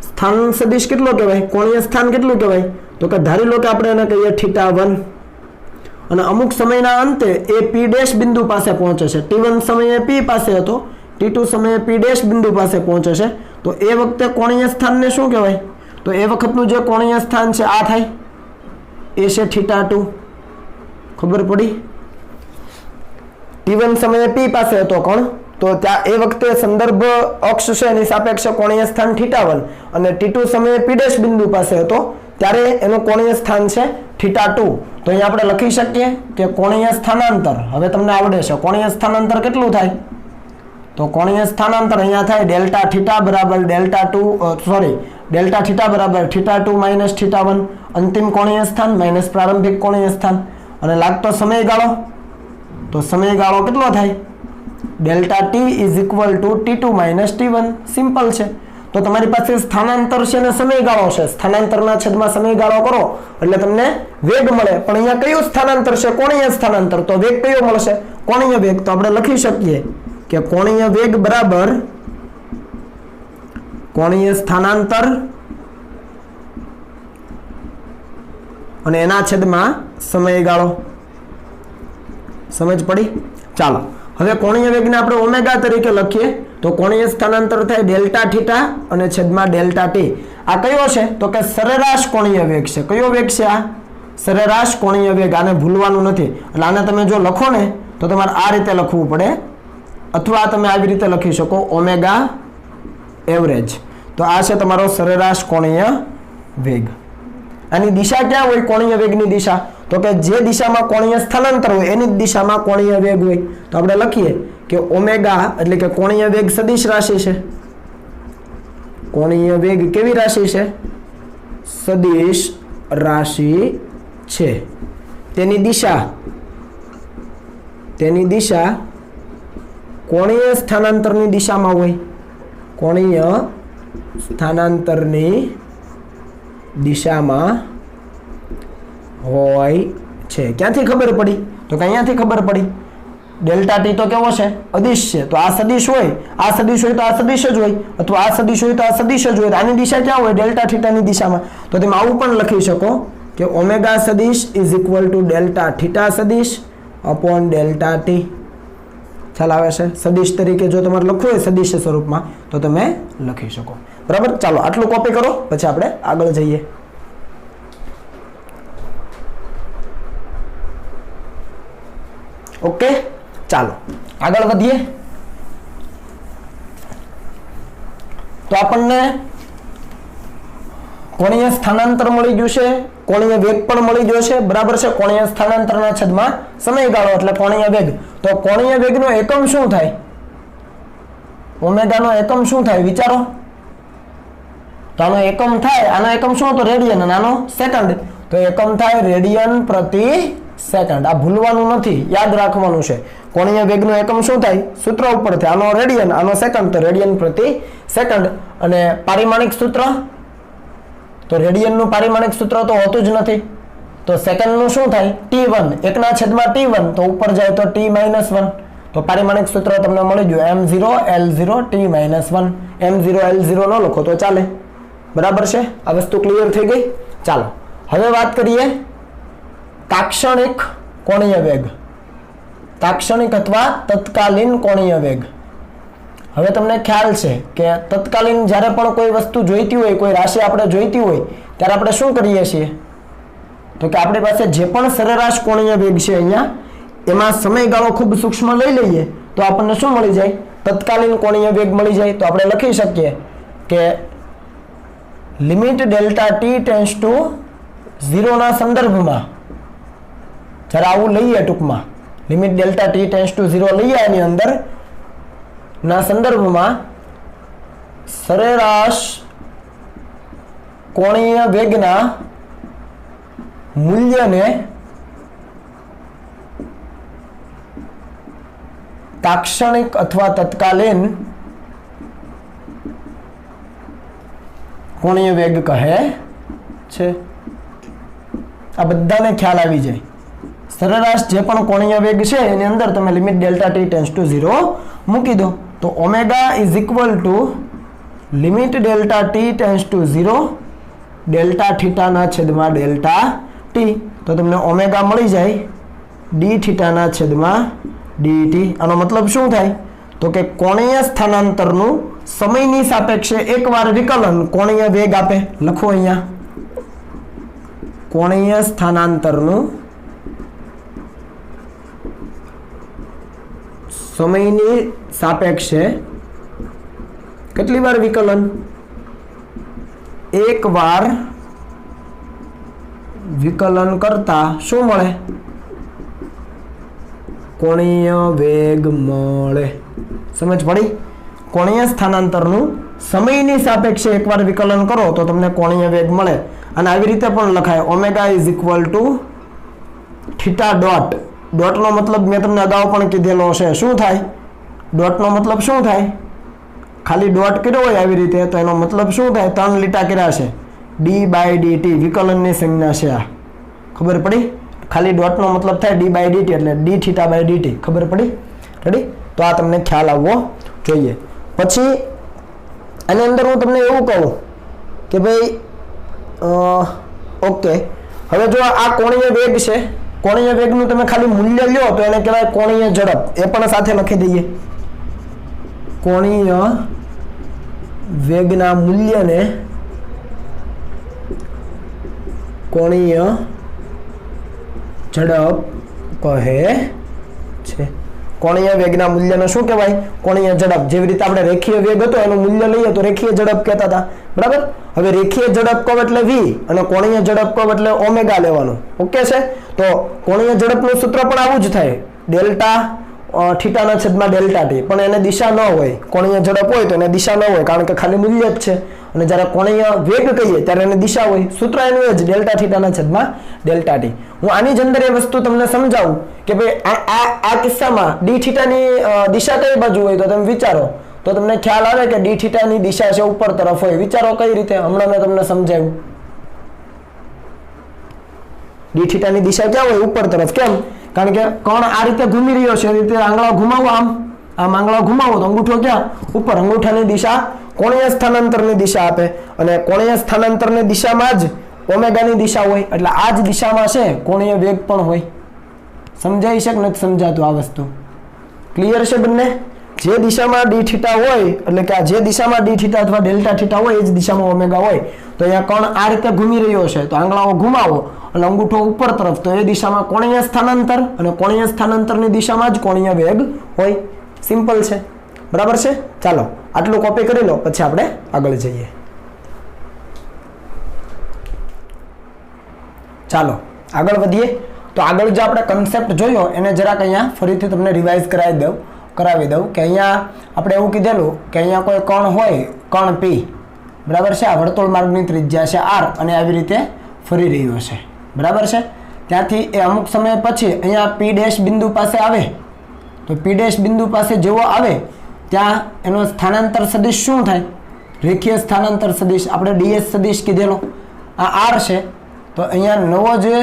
સ્થાન સદિશ કેટલો કહેવાય? કોણીય સ્થાન કેટલું કહેવાય? તો કે ધારી લો કે આપણે એને કહીએ θ1, અને અમુક સમયના અંતે એ પી ડેશ બિંદુ પાસે પહોંચે છે. T1 સમયે પી પાસે હતો, T2 સમયે પી ડેશ બિંદુ પાસે પહોંચે છે, તો એ વખતે કોણીય સ્થાનને શું કહેવાય? તો એ વખતનું જે કોણીય સ્થાન છે આ થાય, એ છે θ2. ખબર પડી? T1 સમયે પી પાસે હતો કોણ, તો ત્યાં એ વખતે સંદર્ભ અક્ષ છે એની સાપેક્ષે કોણીય સ્થાન θ1, અને T2 સમયે પી ડેશ બિંદુ પાસે હતો ત્યારે એનું કોણીય સ્થાન છે θ2. તો અહીંયા આપણે લખી શકીએ કે કોણીય સ્થાનાંતર, હવે તમને આવડે છે, કોણીય સ્થાનાંતર કેટલું થાય? તો કોણીય સ્થાનાંતર અહીંયા થાય ડેલ્ટા થીટા બરાબર ડેલ્ટા થીટા બરાબર θ2 માઇનસ θ1, અંતિમ કોણીય સ્થાન માઇનસ પ્રારંભિક કોણીય સ્થાન, અને લાગતો સમયગાળો, તો સમયગાળો કેટલો થાય? Delta t is equal two T2 minus T1. Simple છે. તો તમારી પાસે સ્થાનાંતર છે અને સમયગાળો છે, સ્થાનાંતરના છેદમાં સમયગાળો કરો એટલે તમને વેગ મળે. પણ અહીંયા કયું સ્થાનાંતર છે? કોણીય સ્થાનાંતર. તો વેગ કયો મળશે? કોણીય વેગ. તો આપણે લખી શકીએ કે કોણીય વેગ બરાબર કોણીય સ્થાનાંતર અને એના છેદમાં સમયગાળો. સમજ પડી? ચાલો, હવે કોણીય વેગને આપણે ઓમેગા તરીકે લખીએ તો કોણીય સ્થાનાંતર થાય ડેલ્ટા થીટા અને છેદમાં ડેલ્ટા ટી. આ કયો છે? તો કે સરેરાશ કોણીય વેગ છે. કયો વેગ છે આ? સરેરાશ કોણીય વેગ. આને ભૂલવાનું નથી. એટલે આને તમે જો લખો ને તો તમારે આ રીતે લખવું પડે, અથવા તમે આવી રીતે લખી શકો ઓમેગા એવરેજ. તો આ છે તમારો સરેરાશ કોણીય વેગ. આની દિશા ક્યાં હોય? કોણીય વેગની દિશા. તો કે જે દિશામાં કોણીય સ્થાનાંતર હોય એની જ દિશામાં કોણીય વેગ હોય. તો આપણે લખીએ કે ઓમેગા એટલે કે કોણીય વેગ સદિશ રાશિ છે. કોણીય વેગ કેવી રાશિ છે? સદિશ રાશિ છે. તેની દિશા કોણીય સ્થાનાંતરની દિશામાં હોય. કોણીય સ્થાનાંતરની દિશામાં હોય છે. ક્યાંથી ખબર પડી? તો કે અહીંયાથી ખબર પડી. ડેલ્ટા ટી તો કેવો છે? અદિશ છે. તો આ સદિશ હોય, આ સદિશ હોય તો આ સદિશ જ હોય, અથવા આ સદિશ હોય તો આ સદિશ જ હોય. આની દિશા ક્યાં હોય? ડેલ્ટા થીટાની દિશામાં. તો તમે આવું પણ લખી શકો કે ઓમેગા સદિશ is equal to delta theta સદિશ અપોન ડેલ્ટા ટી. ખ્યાલ આવે છે? સદિશ તરીકે જો તમારે લખવું હોય સદિશ સ્વરૂપમાં તો તમે લખી શકો. બરાબર? ચાલો, આટલું કોપી કરો, પછી આપણે આગળ જઈએ. ઓકે, ચાલો આગળ વધીએ. તો આપણને કોણીય સ્થાનાંતર મળી ગયું છે, કોણીય વેગ પણ મળી ગયો છે. બરાબર છે? કોણીય સ્થાનાંતરના છેદમાં સમયગાળો એટલે કોણીય વેગ. તો કોણીય વેગનો એકમ શું થાય? ઓમેગાનો એકમ શું થાય? વિચારો. તો આનો એકમ થાય, આનો એકમ શું હતો? રેડિયન, અને આનો સેકન્ડ. તો એકમ થાય રેડિયન પ્રતિ સેકન્ડ. આ ભૂલવાનું નથી, યાદ રાખવાનું છે. કોણીય વેગનો એકમ શું થાય? સૂત્ર ઉપરથી. આનો રેડિયન, આનો સેકન્ડ, તો રેડિયન પ્રતિ સેકન્ડ. અને પારિમાણિક સૂત્ર, તો રેડિયનનું પારિમાણિક સૂત્ર તો હોતું જ નથી. તો સેકન્ડનું શું થાય? T1, 1 છેદમાં T1, તો ઉપર જાય તો T-1. તો પારિમાણિક સૂત્ર તમને મળી ગયું m0 l0 T-1. m0 l0 ન લખો તો ચાલે. બરાબર છે? આ વસ્તુ ક્લિયર થઈ ગઈ? ચાલો, હવે વાત કરીએ તાક્ષણિક કોણીય વેગ. તાક્ષણિક અથવા તત્કાલીન કોણીય વેગ. હવે તમને ખ્યાલ છે કે તત્કાલીન જ્યારે પણ કોઈ વસ્તુ જોઈતી હોય, કોઈ રાશિ આપણે જોઈતી હોય, ત્યારે આપણે શું કરીએ છીએ? તો કે આપણી પાસે જે પણ સરેરાશ કોણીય વેગ છે અહીંયા, એમાં સમયગાળો ખૂબ સૂક્ષ્મ લઈ લઈએ તો આપણને શું મળી જાય? તત્કાલીન કોણીય વેગ મળી જાય. તો આપણે લખી શકીએ કે limit delta t tends to 0 ના સંદર્ભમાં, જ્યારે આવું લઈએ ટૂંકમાં, limit delta t tends to 0 લઈએ એની અંદર ના સંદર્ભમાં સરેરાશ કોણીય વેગના મૂલ્યને તાક્ષણિક અથવા તત્કાલીન કોણીય વેગ કહે છે. આ બધાને ખ્યાલ આવી જાય. સરેરાશ જે પણ કોણીય વેગ છે એની અંદર તમે limit delta t tends to 0 મૂકી દો તો omega is equal to limit delta t tends to 0 delta થીટાના છેદમાં ડેલ્ટા ટી. તો તમને ઓમેગા મળી જાય ડી થીટાના છેદમાં ડીટી. આનો મતલબ શું થાય? તો કે કોણીય સ્થાનાંતરનું સમયની સાપેક્ષે એકવાર વિકલન કોણીય વેગ આપે. લખો અહીંયા કોણીય સ્થાનાંતરનું સમયની સાપેક્ષે કેટલી વાર વિકલન? એકવાર વિકલન કરતા શું મળે? કોણીય વેગ મળે. સમજ પડી? કોણીય સ્થાનાંતરનું સમયની સાપેક્ષે એકવાર વિકલન કરો તો તમને કોણીય વેગ મળે. અને આવી રીતે પણ લખાય omega is equal to theta dot. ડોટનો મતલબ મેં તમને અગાઉ પણ કીધેલો છે. શું થાય? ડોટનો મતલબ શું થાય? ખાલી ડોટ કર્યો હોય આવી રીતે તો એનો મતલબ શું થાય? 3 લીટા કર્યા છે. ડી બાય ડીટી વિકલનની સંજ્ઞા છે આ. ખબર પડી? ખાલી ડોટનો મતલબ થાય ડી બાય ડીટી એટલે ડી થીટા બાય ડીટી. ખબર પડી? રેડી? તો આ તમને ખ્યાલ આવવો જોઈએ. પછી આની અંદર હું તમને એવું કહું કે ભાઈ ઓકે, હવે જો આ કોણીય વેગ છે, કોણીય વેગનું તમે ખાલી મૂલ્ય લ્યો તો એને કહેવાય કોણીય ઝડપ. એ પણ સાથે લખી દઈએ. કોણીય વેગના મૂલ્યને કોણીય ઝડપ કહે છે. કોણીય વેગના મૂલ્યને શું કહેવાય? કોણીય ઝડપ. જેવી રીતે આપણે રેખીય વેગ હતો એનું મૂલ્ય લઈએ તો રેખીય ઝડપ કહેતા હતા. બરાબર? હવે રેખીય ઝડપ કહો એટલે v અને કોણીય ઝડપ કહો એટલે ઓમેગા લેવાનું. ઓકે છે? તો કોણીય ઝડપનું સૂત્ર પણ આવું જ થાય. ડેલ્ટા થીટાના છેદમાં ડેલ્ટા ટી. પણ એને દિશા ન હોય. કોણીય ઝડપ હોય તો એને દિશા ન હોય કારણ કે ખાલી મૂલ્ય જ છે. અને જ્યારે કોણીય વેગ કહીએ ત્યારે એને દિશા હોય. સૂત્ર એનું એ જ ડેલ્ટા થીટાના છેદમાં ડેલ્ટા ટી. હું આની જ અંદર એ વસ્તુ તમને સમજાવું કે ભાઈ આ કિસ્સામાં ડી થીટાની દિશા કઈ બાજુ હોય તો તમે વિચારો તો તમને ખ્યાલ આવે કે ડી થીટાની દિશા છે ઉપર તરફ હોય. વિચારો કઈ રીતે? હમણાં મેં તમને સમજાવ્યું. ડી થીટાની દિશા ક્યાં હોય? ઉપર તરફ. કેમ? કારણ કે કણ આ રીતે ઘૂમી રહ્યો છે. એ રીતે આંગળા ઘુમાવો, આમ આંગળા ઘુમાવો તો અંગૂઠો ક્યાં? ઉપર. અંગૂઠાની દિશા કોણીય સ્થાનાંતરની દિશા આપે અને કોણીય સ્થાનાંતરની દિશામાં જ ઓમેગાની દિશા હોય. એટલે આ જ દિશામાં છે કોણીય વેગ પણ હોય. સમજાઈ છે કે નથી સમજાતું આ વસ્તુ? ક્લિયર છે બંને? જે દિશામાં ડી થીટા હોય એટલે કે જે દિશામાં ડી થીટા અથવા ડેલ્ટા થીટા હોય એ જ દિશામાં ઓમેગા હોય. તો અહીંયા કણ આ રીતે ઘૂમી રહ્યો છે તો આંગળાઓ ઘુમાવો અને અંગૂઠો ઉપર તરફ તો એ દિશામાં કોણીય સ્થાનાંતર અને કોણીય સ્થાનાંતરની દિશામાં જ કોણીય વેગ હોય. સિમ્પલ છે. બરાબર છે? ચાલો આટલું કોપી કરી લો પછી આપણે આગળ જઈએ. ચાલો આગળ વધીએ. તો આગળ જે આપણે કન્સેપ્ટ જોયો એને જરાક અહીંયા ફરીથી તમને રિવાઇઝ કરાવી દઉં કે અહીંયા આપણે એવું કીધેલું કે અહીંયા કોઈ કણ હોય, કણ P. બરાબર છે? આ વર્તુળ માર્ગની ત્રિજ્યા છે R અને આવી રીતે ફરી રહ્યો છે. બરાબર છે? ત્યાંથી એ અમુક સમય પછી અહીંયા P' બિંદુ પાસે આવે તો P' બિંદુ પાસે જેવો આવે ત્યાં એનો સ્થાનાંતર સદિશ શું થાય? રેખીય સ્થાનાંતર સદિશ. આપણે ds સદિશ કીધેલો. આ R છે તો અહીંયા નવો જે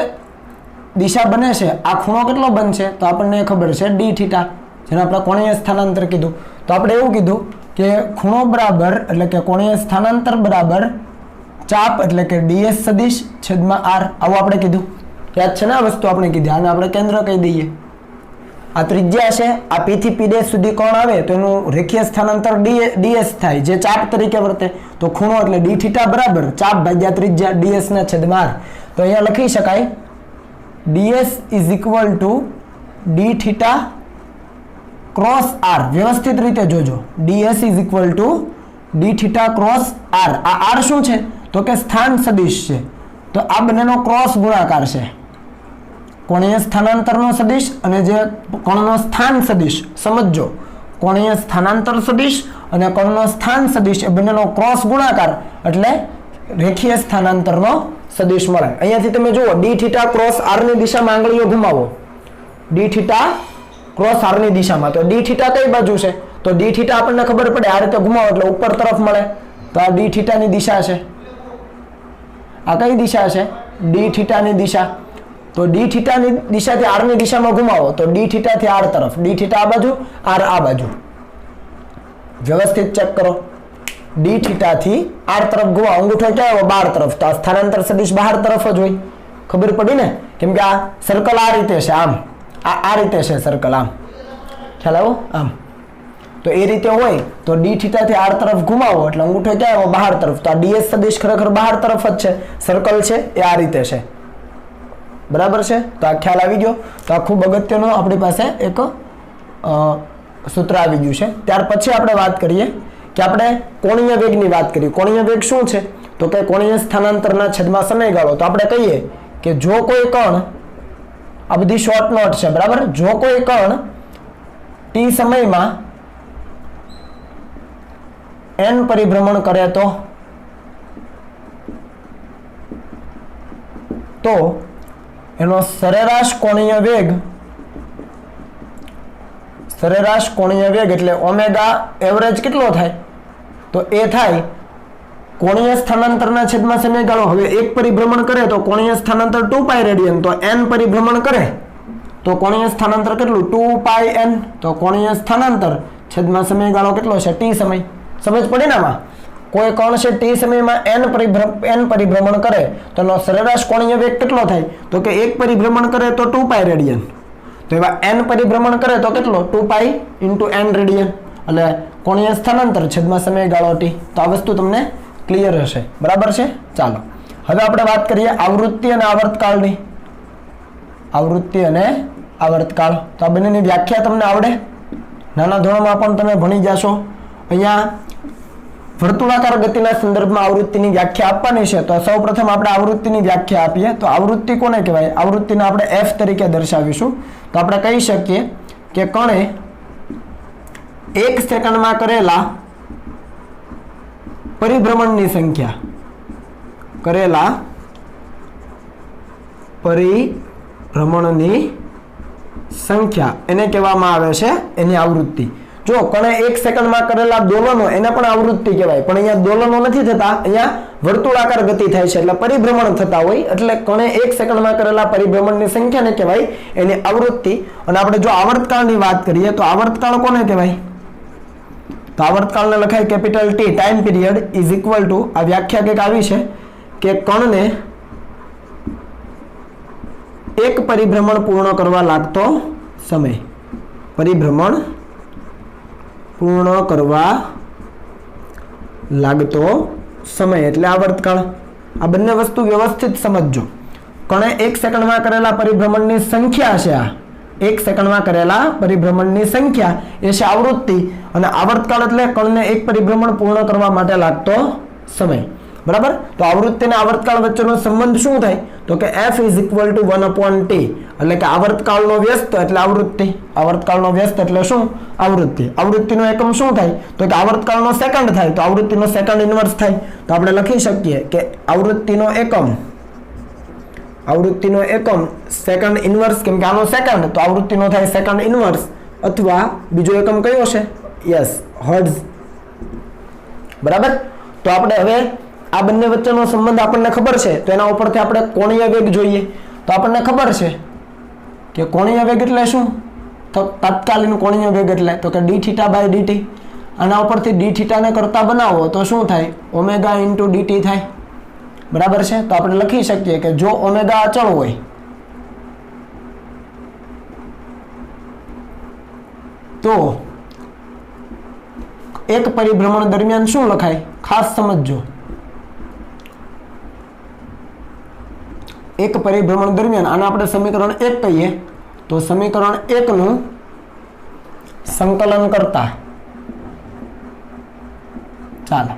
દિશા બને છે આ ખૂણો કેટલો બનશે? તો આપણને ખબર છે d થીટા, જેને આપણે કોણીય સ્થાનાંતર કીધું. તો આપણે એવું કીધું કે ખૂણો બરાબર એટલે કે કોણીય સ્થાનાંતર બરાબર ચાપ એટલે કે ds સદિશ છેદમાં r. આવું આપણે કીધું. યાદ છે ને આ વસ્તુ આપણે કીધી? આને આપણે કેન્દ્ર કહી દઈએ. આ ત્રિજ્યા છે. આ P થી P' સુધી કોણ આવે તો એનું રેખીય સ્થાનાંતર ds થાય જે ચાપ તરીકે વર્તે. તો ખૂણો એટલે d થીટા બરાબર ચાપ ભાગ્યા ત્રિજ્યા ds ના છેદમાં r. તો અહીંયા લખી શકાય ds is equal to d theta cross r, વ્યવસ્થિત રીતે જોજો, ds is equal to d theta cross r. આ આર શું છે તો કે સ્થાન સદિશ છે, તો આ બંનેનો ક્રોસ ગુણાકાર છે, કોણીય સ્થાનાંતરનો સદિશ અને જે કોણનો સ્થાન સદિશ. સમજો, કોણીય સ્થાનાંતર સદિશ અને કોણનો સ્થાન સદિશ એ બંનેનો ક્રોસ ગુણાકાર એટલે રેખીય સ્થાનાંતરનો સદિશ મળે. અહીંયાથી તમે જુઓ ડી થીટા ક્રોસ આર ની દિશામાં આંગળીઓ ઘુમાવો, ડી થીટા ક્રોસ આર ની દિશામાં, તો ડી થીટા કઈ બાજુ છે તો ડી થીટા આપણને ખબર પડે આ રીતે ઘુમાવો એટલે ઉપર તરફ મળે, તો આ ડી થીટા ની દિશા છે. આ કઈ દિશા છે? ડી થીટા ની દિશા. તો ડી થીટા ની દિશાથી આર ની દિશામાં ઘુમાવો તો ડી થીટા થી આર તરફ, ડી થીટા આ બાજુ, આર આ બાજુ. વ્યવસ્થિત ચેક કરો, ડી થીટા થી આર તરફ ઘુમાવો, અંગૂઠો ક્યાં આવ્યો? બહાર તરફ, તો આ સ્થાનાંતર સદિશ બહાર તરફ જ હોય. ખબર પડી ને? કેમ કે આ સર્કલ આ રીતે છે, આમ આ રીતે છે સર્કલ, આમ ખ્યાલ આવ્યો? આમ તો એ રીતે હોય તો ડી થીટા થી આર તરફ ઘુમાવો એટલે અંગૂઠો ક્યાં આવ્યો? બહાર તરફ, તો આ ડીએસ સદિશ ખરેખર બહાર તરફ જ છે, સર્કલ છે એ આ રીતે છે. બરાબર છે? તો આ ખ્યાલ આવી ગયો. તો આ ખૂબ અગત્યનો આપણી પાસે એક સૂત્ર આવી ગયું છે. ત્યાર પછી આપણે વાત કરીએ કે આપણે કોણીય વેગની વાત કરીએ. કોણીય વેગ શું છે તો કે કોણીય સ્થાનાંતરના છેદમાં સમયગાળો. તો આપણે કહીએ કે જો કોઈ કણ, આ બધી શોર્ટ નોટ છે, બરાબર, જો કોઈ કણ ટી સમયમાં n પરિભ્રમણ કરે તો એનો સરેરાશ કોણીય વેગ એટલે ઓમેગા એવરેજ કેટલો થાય તો એ થાય કોણીય સ્થાનાંતરના છેદમાં સમયગાળો. હવે એક પરિભ્રમણ કરે તો કોણીય સ્થાનાંતર 2π રેડિયન, તો n પરિભ્રમણ કરે તો કોણીય સ્થાનાંતર કેટલું? 2πn. તો કોણીય સ્થાનાંતર છેદમાં સમયગાળો કેટલો છે? t સમય. સમજ પડી ને? આમાં કોઈ કણ છે t સમયમાં n પરિભ્રમણ કરે તો એનો સરેરાશ કોણીય વેગ કેટલો થાય તો કે એક પરિભ્રમણ કરે તો 2π રેડિયન, તો એવા n પરિભ્રમણ કરે તો કેટલો? 2π × n રેડિયન, એટલે કોણીય સ્થાનાંતર છેદમાં સમયગાળો t. તો આ વસ્તુ તમને ક્લિયર હશે. બરાબર છે? ચાલો હવે આપણે વાત કરીએ આવૃત્તિ અને આવર્તકાળની. આવૃત્તિ અને આવર્તકાળ, તો આ બંનેની વ્યાખ્યા તમને આવડે, નાના ધોરણમાં પણ તમે ભણી જશો. અહીંયા વર્તુળાકાર ગતિના સંદર્ભમાં આવૃત્તિની વ્યાખ્યા આપવાની છે. તો સૌપ્રથમ આપણે આવૃત્તિની વ્યાખ્યા આપીએ. તો આવૃત્તિ કોને કહેવાય? આવૃત્તિને આપણે f તરીકે દર્શાવીશું. તો આપણે કહી શકીએ કે કણે 1 સેકન્ડમાં કરેલા પરિભ્રમણની સંખ્યા એને કહેવામાં આવે છે એની આવૃત્તિ. જો કણે 1 સેકન્ડમાં કરેલા દોલનો એને પણ આવૃત્તિ કહેવાય, પણ અહીંયા દોલનો નથી થતા, અહીંયા વર્તુળાકાર ગતિ થાય છે એટલે પરિભ્રમણ થતા હોય, એટલે કણે 1 સેકન્ડમાં કરેલા પરિભ્રમણની સંખ્યાને કહેવાય એની આવૃત્તિ. અને આપણે જો આવર્તકાળની વાત કરીએ તો આવર્તકાળ કોને કહેવાય? તો આવર્તકાળને લખાય capital T, time period is equal two, આ વ્યાખ્યા કંઈક આવી છે કે કણને એક પરિભ્રમણ પૂર્ણ કરવા લાગતો સમય. પરિભ્રમણ પૂર્ણ કરવા લાગતો સમય એટલે આવર્તકાળ. આ બંને વસ્તુ વ્યવસ્થિત સમજજો. કણે 1 સેકન્ડમાં કરેલા પરિભ્રમણની સંખ્યા છે, આ 1 સેકન્ડમાં કરેલા પરિભ્રમણની સંખ્યા એ છે આવૃત્તિ, અને આવર્તકાળ એટલે કણને એક પરિભ્રમણ પૂર્ણ કરવા માટે લાગતો સમય. બરાબર? તો આવૃત્તિ અને આવર્તકાળ વચ્ચેનો સંબંધ શું થાય તો કે f is equal two 1/t, એટલે કે આવર્તકાળનો વ્યસ્ત એટલે આવૃત્તિ. આવર્તકાળનો વ્યસ્ત એટલે શું? આવૃત્તિ. આવૃત્તિનો એકમ શું થાય તો કે આવર્તકાળનો સેકન્ડ થાય, તો આવૃત્તિનો સેકન્ડ ઇન્વર્સ થાય. તો આપણે લખી શકીએ કે આવૃત્તિનો એકમ સેકન્ડ ઇન્વર્સ, કેમ કે આનો સેકન્ડ, તો આવૃત્તિનો થાય સેકન્ડ ઇન્વર્સ, અથવા બીજો એકમ કયો છે? Yes, hertz. બરાબર? તો આપણે હવે આ બંને વચ્ચેનો સંબંધ આપણને ખબર છે, તો એના ઉપરથી આપણે કોણીય વેગ જોઈએ. તો આપણને ખબર છે કે કોણીય વેગ એટલે શું? તો તાત્કાલિક કોણીય વેગ એટલે તો કે dθ/dt. આના ઉપરથી dθ ને કરતા બનાવો તો શું થાય? ઓમેગા × dt થાય. બરાબર છે? તો આપણે લખી શકીએ કે જો ઓમેગા અચળ હોય તો એક પરિભ્રમણ દરમિયાન શું લખાય? ખાસ સમજજો, એક પરિભ્રમણ દરમિયાન, આને આપણે સમીકરણ 1 કહીએ, તો સમીકરણ 1 નું સંકલન કરતા ચાલો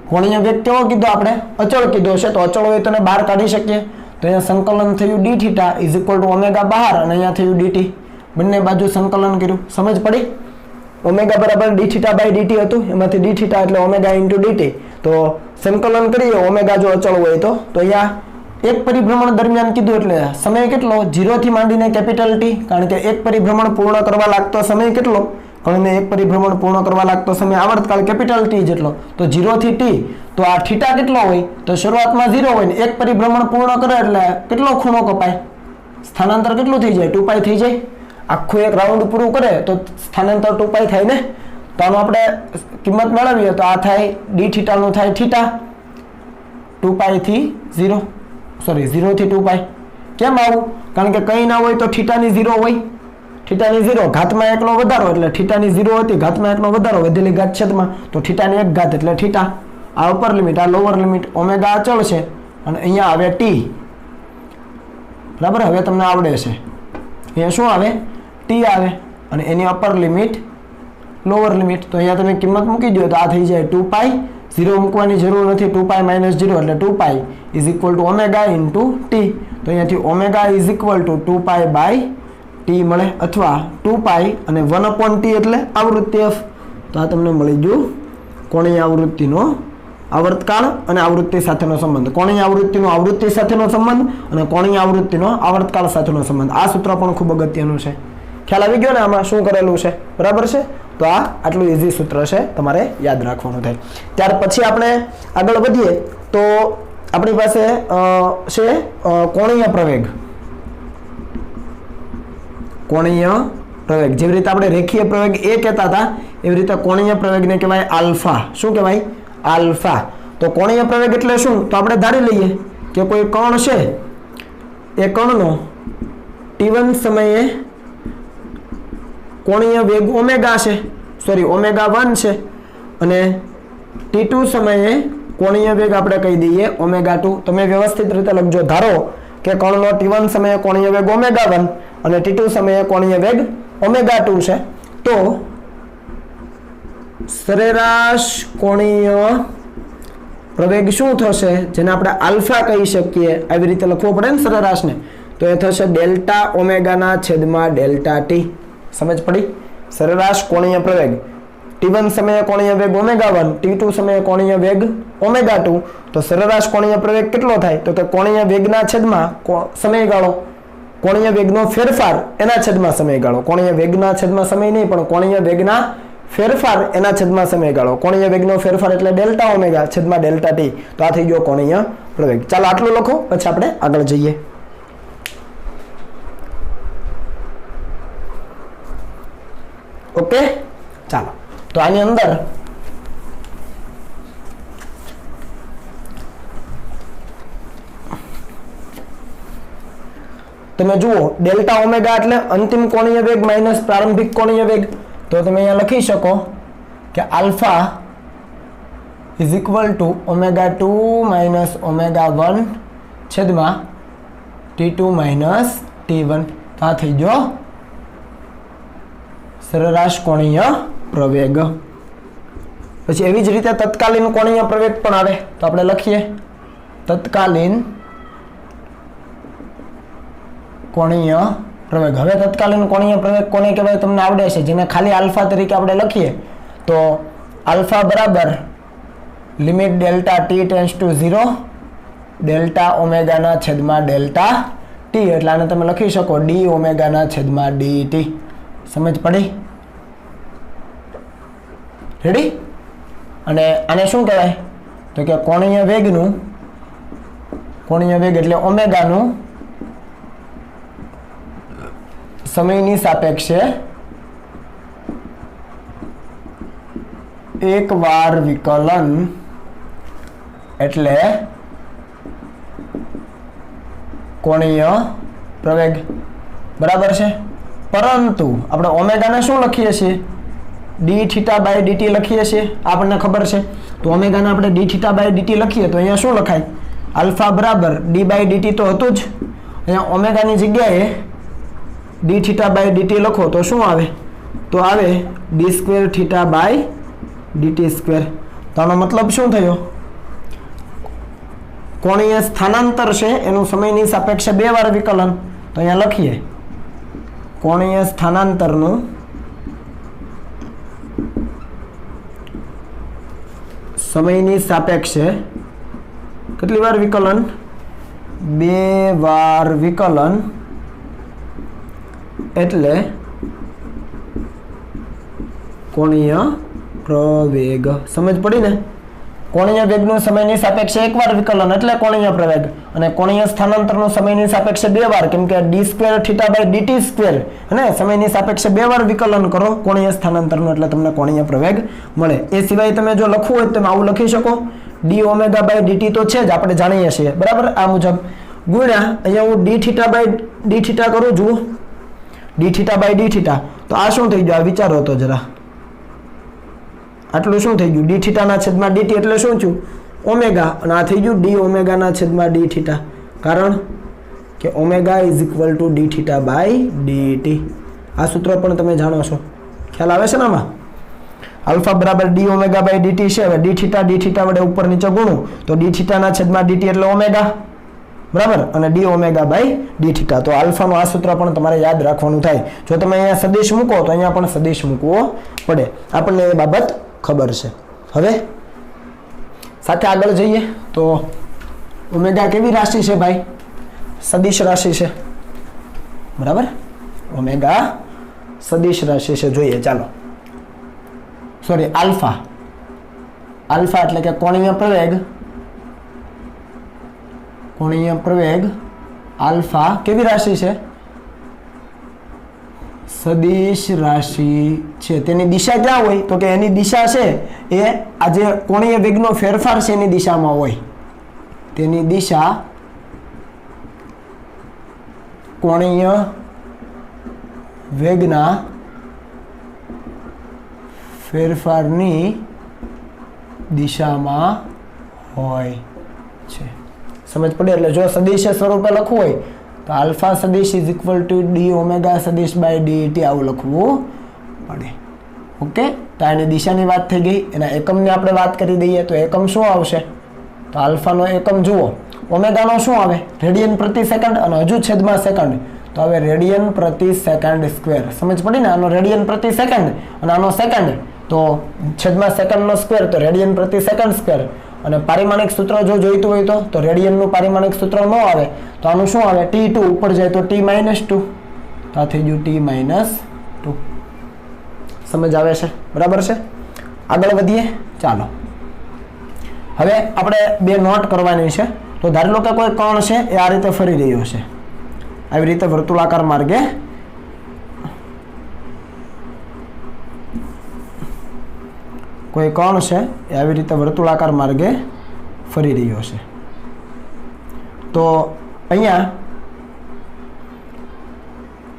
કોણીય વેગ કેવો કીધો આપણે અચળ કીધો છે તો અચળ હોય તો એને બહાર કાઢી શકીએ તો અહીંયા સંકલન થયું d થીટા = બહાર અને અહીંયા થયું dt બંને બાજુ સંકલન કર્યું સમજ પડી ઓમેગા બરાબર d થીટા બાય dt હતું એમાંથી d થીટા એટલે ઓમેગા * dt તો સંકલન કરીએ ઓમેગા જો અચળ હોય તો અહીંયા એક પરિભ્રમણ દરમિયાન કીધું એટલે સમય કેટલો 0 થી માંડીને કેપિટલ T કારણ કે એક પરિભ્રમણ પૂર્ણ કરવા લાગતો સમય કેટલો કણને એક પરિભ્રમણ પૂર્ણ કરવા લાગતો સમય આવર્તકાળ કેપિટલ T જેટલો તો 0 થી T તો આ થીટા કેટલો હોય તો શરૂઆતમાં 0 હોય ને એક પરિભ્રમણ પૂર્ણ કરે એટલે કેટલો ખૂણો કપાય સ્થાનાંતર કેટલું થઈ જાય 2π થઈ જાય આખું એક રાઉન્ડ પૂરું કરે તો સ્થાનાંતર 2π થાય ને તો આનો આપણે કિંમત મેળવીએ તો આ થાય d થીટા નું થાય થીટા 2π થી 0 થી 2π કેમ આવું કારણ કે કંઈ ના હોય તો થીટાની 0 હોય થીટાની 0 ઘાતમાં 1 નો વધારો એટલે થીટાની 0 હતી ઘાતમાં 1 નો વધારો વધેલી ઘાત છેદમાં તો થીટાની 1 ઘાત એટલે થીટા આ અપર લિમિટ આ લોઅર લિમિટ ઓમેગા અચળ છે અને અહીંયા આવે t બરાબર હવે તમને આવડે છે અહીંયા શું આવે t આવે અને એની અપર લિમિટ લોઅર લિમિટ તો અહીંયા તમે કિંમત મૂકી દો તો આ થઈ જાય 2π 0 મૂકવાની જરૂર નથી 2π - 0 એટલે 2π = ઓમેગા * t તો અહીંયાથી ઓમેગા = 2π/t મળે અથવા 2π અને 1/t એટલે આવૃત્તિ f તો આ તમને મળી ગયું કોણીય આવૃત્તિનો આવર્તકાળ અને આવૃત્તિ સાથેનો સંબંધ કોણીય આવૃત્તિનો આવૃત્તિ સાથેનો સંબંધ અને કોણીય આવૃત્તિનો આવર્તકાળ સાથેનો સંબંધ આ સૂત્ર પણ ખૂબ અગત્યનું છે ખ્યાલ આવી ગયો ને આમાં શું કરેલું છે બરાબર છે તો આ આટલું ઈઝી સૂત્ર છે તમારે યાદ રાખવાનું થાય ત્યાર પછી આપણે આગળ વધીએ તો આપણી પાસે છે કોણીય પ્રવેગ જેવી રીતે આપણે રેખીય પ્રવેગ એ કહેતા હતા એવી રીતે કોણીય પ્રવેગને કહેવાય આલ્ફા શું કહેવાય આલ્ફા તો કોણીય પ્રવેગ એટલે શું તો આપણે ધારી લઈએ કે કોઈ કણ છે એ કણનો t1 સમયે કોણીય વેગ ઓમેગા છે ઓમેગા 1 છે અને t2 સમયે કોણીય વેગ આપણે કહી દઈએ ઓમેગા 2 તમે વ્યવસ્થિત રીતે લખજો ધારો કે કણનો t1 સમયે કોણીય વેગ ઓમેગા 1 અને t2 સમયે કોણીય વેગ ઓમેગા 2 છે તો સરેરાશ કોણીય પ્રવેગ શું થશે જેને આપણે આલ્ફા કહી શકીએ આવી રીતે લખવો પડે ને સરેરાશને તો એ થશે ડેલ્ટા ઓમેગાના છેદમાં ડેલ્ટા t સમજ પડી સરેરાશ કોણીય પ્રવેગ t1 સમયે કોણીય વેગ ઓમેગા 1 t2 સમયે કોણીય વેગ ઓમેગા 2 તો સરેરાશ કોણીય પ્રવેગ કેટલો થાય તો કે કોણીય વેગના છેદમાં સમયગાળો કોણીય વેગનો ફેરફાર એના છેદમાં સમયગાળો કોણીય વેગના છેદમાં સમય નહીં પણ કોણીય વેગના ફેરફાર એના છેદમાં સમયગાળો કોણીય વેગનો ફેરફાર એટલે ડેલ્ટા ઓમેગા છેદમાં ડેલ્ટા t તો આ થઈ ગયો કોણીય પ્રવેગ ચાલો આટલું લખો પછી આપણે આગળ જઈએ ઓકે ચાલો તો આની અંદર તમે જુઓ ડેલ્ટા ઓમેગા એટલે અંતિમ કોણીય વેગ માઇનસ પ્રારંભિક કોણીય વેગ તો તમે અહીંયા લખી શકો કે આલ્ફા = ઓમેગા 2 - ઓમેગા 1 છેદમાં t2 - t1 તો આ થઈ ગયો સરેરાશ કોણીય પ્રવેગ પછી એવી જ રીતે તત્કાલીન કોણીય પ્રવેગ પણ આવે તો આપણે લખીએ તત્કાલીન કોણીય પ્રવેગ હવે તત્કાલીન કોણીય પ્રવેગ કોને કહેવાય તમને આવડે છે જેને ખાલી આલ્ફા તરીકે આપણે લખીએ તો આલ્ફા બરાબર લિમિટ ડેલ્ટા t → 0 ડેલ્ટા ઓમેગાના છેદમાં ડેલ્ટા t એટલે આને તમે લખી શકો d ઓમેગાના છેદમાં dt સમજ પડી રેડી અને આને શું કહેવાય તો કે કોણીય વેગ એટલે ઓમેગાનું સમયની સાપેક્ષે એકવાર વિકલન એટલે કોણીય પ્રવેગ બરાબર છે પરંતુ આપણે ઓમેગાને શું લખીએ છીએ d θ/dt લખીએ છીએ આપણને ખબર છે તો ઓમેગાને આપણે d θ/dt લખીએ તો અહીંયા શું લખાય આલ્ફા બરાબર d/dt તો હતું જ અહીંયા ઓમેગાની જગ્યાએ ડી થીટા બાય ડીટી લખો તો શું આવે? તો આવે d square theta by dt square. તો આનો મતલબ શું થયો? કોણીય સ્થાનાંતર છે એનું સમયની સાપેક્ષે 2 વાર વિકલન. તો અહીંયા લખીએ કોણીય સ્થાનાંતરનું સમયની સાપેક્ષે કેટલી વાર વિકલન? 2 વાર વિકલન. એટલે કોણીય પ્રવેગ. સમજ પડી ને? કોણીય વેગનું સમયની સાપેક્ષે 1 વાર વિકલન એટલે કોણીય પ્રવેગ, અને કોણીય સ્થાનાંતરનું સમયની સાપેક્ષે 2 વાર, કેમ કે d square theta by dt square અને સમયની સાપેક્ષે 2 વાર વિકલન કરો કોણીય સ્થાનાંતરનું એટલે તમને કોણીય પ્રવેગ મળે. એ સિવાય તમે જો લખવું હોય તો તમે આવું લખી શકો, ડી ઓમેગા બાય ડીટી તો છે જ, આપણે જાણીએ છીએ બરાબર. આ મુજબ ગુણ્યા અહીંયા હું d theta by d theta કરું, જુઓ d theta by d theta. તો આ શું થઈ ગયું? આ વિચારો તો જરા, આટલું શું થઈ ગયું? ડી થીટાના છેદમાં ડીટી એટલે શું થયું? ઓમેગા. અને આ થઈ ગયું ડી ઓમેગાના છેદમાં ડી થીટા, કારણ કે omega is equal to d theta by dt. આ સૂત્ર પણ તમે જાણો છો, ખ્યાલ આવે છે ને? આમાં આલ્ફા બરાબર ડી ઓમેગા બાય ડીટી છે. હવે ડી થીટા વડે ઉપર નીચે ગુણું તો ડી થીટાના છેદમાં ડીટી એટલે ઓમેગા બરાબર, અને d omega by d theta. તો આલ્ફાનું આ સૂત્ર પણ તમારે યાદ રાખવાનું થાય. જો તમે અહીંયા સદિશ મૂકો તો અહીંયા પણ સદિશ મૂકવો પડે, આપણને એ બાબત ખબર છે. હવે સાથે આગળ જઈએ તો ઓમેગા કેવી રાશિ છે ભાઈ? સદિશ રાશિ છે બરાબર. ઓમેગા સદિશ રાશિ છે. જોઈએ ચાલો, સોરી આલ્ફા. આલ્ફા એટલે કે કોણીય પ્રવેગ. કોણીય પ્રવેગ આલ્ફા કેવી રાશિ છે? સદિશ રાશિ છે. તેની દિશા ક્યાં હોય? તો કે એની દિશા છે એ આ જે કોણીય વેગનો ફેરફાર છે એની દિશામાં હોય. તેની દિશા કોણીય વેગના ફેરફારની દિશામાં હોય છે. સમજ પડે? એટલે જો સદિશ સ્વરૂપે લખવું હોય તો આલ્ફા સદિશ is equal to D omega સદિશ બાય ડીટી આવું લખવું પડે. ઓકે, તો આની દિશાની વાત થઈ ગઈ. એના એકમની આપણે વાત કરી દઈએ તો એકમ શું આવશે? તો આલ્ફાનો એકમ જુઓ, ઓમેગાનો શું આવે? રેડિયન પ્રતિ સેકન્ડ, અને હજુ છેદમાં સેકન્ડ તો હવે રેડિયન પ્રતિ સેકન્ડ સ્ક્વેર. સમજ પડી ને? આનો રેડિયન પ્રતિ સેકન્ડ અને આનો સેકન્ડ, તો છેદમાં સેકન્ડનો સ્ક્વેર તો રેડિયન પ્રતિ સેકન્ડ સ્ક્વેર. અને પારિમાણિક સૂત્ર જો જોઈતું હોય તો રેડિયનનું પારિમાણિક સૂત્ર ન આવે તો આનું શું આવે? T2 ઉપર જાય તો T-2. તો આ થઈ ગયું T-2. સમજ આવે છે? બરાબર છે. આગળ વધીએ ચાલો. હવે આપણે 2 નોટ કરવાની છે. તો ધારી લો કે કોઈ કણ છે એ આ રીતે ફરી રહ્યો છે, આવી રીતે વર્તુળાકાર માર્ગે. કોઈ કણ છે એ આવી રીતે વર્તુળાકાર માર્ગે ફરી રહ્યો છે. તો અહીંયા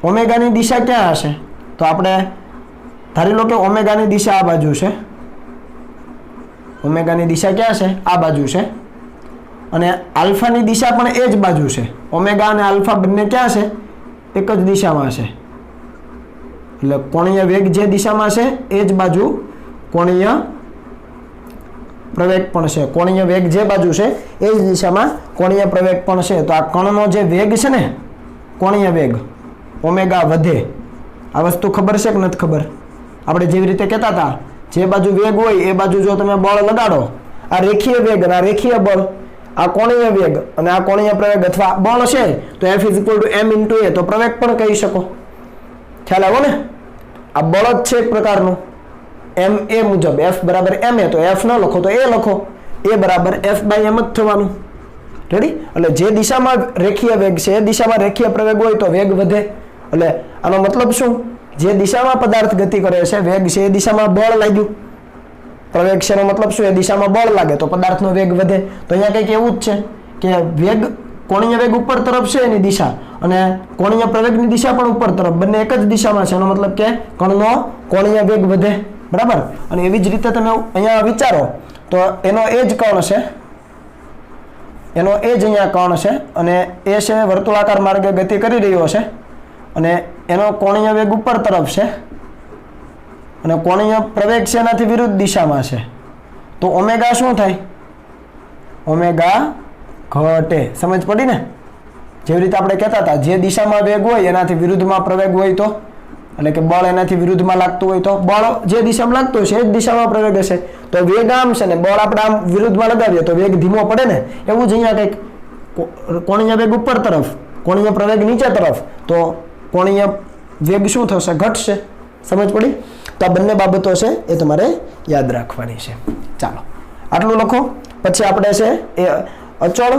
ઓમેગાની દિશા ક્યાં હશે? તો આપણે ધારી લો કે ઓમેગાની દિશા આ બાજુ છે. ઓમેગાની દિશા ક્યાં છે? આ બાજુ છે. અને આલ્ફાની દિશા પણ એ જ બાજુ છે. ઓમેગા અને આલ્ફા બંને ક્યાં છે? એક જ દિશામાં છે. એટલે કોણીય વેગ જે દિશામાં છે એ જ બાજુ કોણીય પ્રવેગ પણ છે. કોણીય વેગ જે બાજુ છે એ જ દિશામાં કોણીય પ્રવેગ પણ છે. તો આ કણનો જે વેગ છે ને, કોણીય વેગ ઓમેગા વધે, આ વસ્તુ ખબર છે કે નથી ખબર? આપણે જેવી રીતે કહેતા હતા, જે બાજુ વેગ હોય એ બાજુ જો તમે બળ લગાડો, આ રેખીય વેગ અને આ રેખીય બળ, આ કોણીય વેગ અને આ કોણીય પ્રવેગ અથવા બળ છે તો F = m × a, તો પ્રવેગ પણ કહી શકો. ખ્યાલ આવ્યો ને? આ બળ જ છે એક પ્રકારનું. એમ એ મુજબ F બરાબર ma, તો F ન લખો તો a લખો. a બરાબર F/m જ થવાનું. રેડી? એટલે જે દિશામાં રેખીય વેગ છે એ દિશામાં રેખીય પ્રવેગ હોય તો વેગ વધે. એટલે આનો મતલબ શું? જે દિશામાં પદાર્થ ગતિ કરે છે, વેગ છે, એ દિશામાં બળ લાગ્યું. પ્રવેગ છે એનો મતલબ શું? એ દિશામાં બળ લાગે તો પદાર્થનો વેગ વધે. તો અહીંયા કંઈક એવું જ છે કે વેગ, કોણીય વેગ ઉપર તરફ છે એની દિશા, અને કોણીય પ્રવેગની દિશા પણ ઉપર તરફ, બંને એક જ દિશામાં છે. એનો મતલબ કે કણનો કોણીય વેગ વધે. બરાબર? અને એવી જ રીતે તમે અહીંયા વિચારો તો એનો એ જ કણ છે, એનો એ જ અહીંયા કણ છે, અને એ છે વર્તુળાકાર માર્ગે ગતિ કરી રહ્યો છે. અને એનો કોણીય વેગ ઉપર તરફ છે અને કોણીય પ્રવેગ છે એનાથી વિરુદ્ધ દિશામાં છે, તો ઓમેગા શું થાય? ઓમેગા ઘટે. સમજ પડી ને? જેવી રીતે આપણે કહેતા હતા જે દિશામાં વેગ હોય એનાથી વિરુદ્ધમાં પ્રવેગ હોય તો, એટલે કે બળ એનાથી વિરુદ્ધમાં લાગતું હોય તો બળ જે દિશામાં લાગતું હશે એ જ દિશામાં પ્રવેગ હશે. તો વેગ આમ છે ને બળ આપણે આમ વિરુદ્ધમાં લગાવીએ તો વેગ ધીમો પડે ને, એવું જ અહીંયા કંઈક કોણીય વેગ ઉપર તરફ, કોણીય પ્રવેગ નીચે તરફ, તો કોણીય વેગ શું થશે? ઘટશે. સમજ પડી? તો આ બંને બાબતો છે એ તમારે યાદ રાખવાની છે. ચાલો આટલું લખો. પછી આપણે છે એ અચળ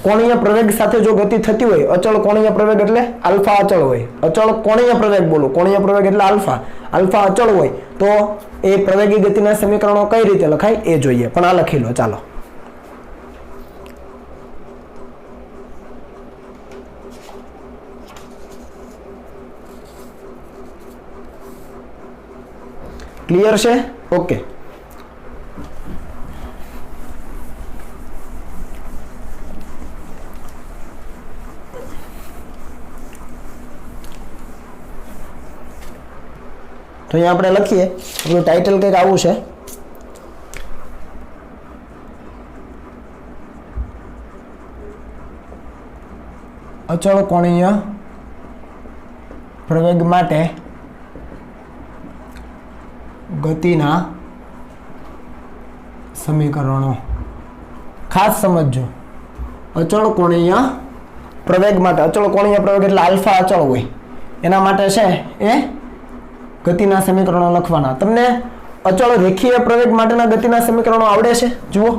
કોણીય પ્રવેગ સાથે જો ગતિ થતી હોય, અચળ કોણીય પ્રવેગ એટલે આલ્ફા અચળ હોય, અચળ કોણીય પ્રવેગ બોલો, કોણીય પ્રવેગ એટલે આલ્ફા, આલ્ફા અચળ હોય તો એ પ્રવેગી ગતિના સમીકરણો કઈ રીતે લખાય એ જોઈએ. પણ આ લખી લો. ચાલો ક્લિયર છે? ઓકે. તો અહીંયા આપણે લખીએ, આપણું ટાઇટલ કંઈક આવું છે, અચળ કોણીય પ્રવેગ માટે ગતિના સમીકરણો. ખાસ સમજજો, અચળ કોણીય પ્રવેગ માટે, અચળ કોણીય પ્રવેગ એટલે આલ્ફા અચળ હોય એના માટે છે એ ગતિના સમીકરણો લખવાના. તમને અચળ રેખીય પ્રવેગ માટેના ગતિના સમીકરણો આવડે છે? જુઓ,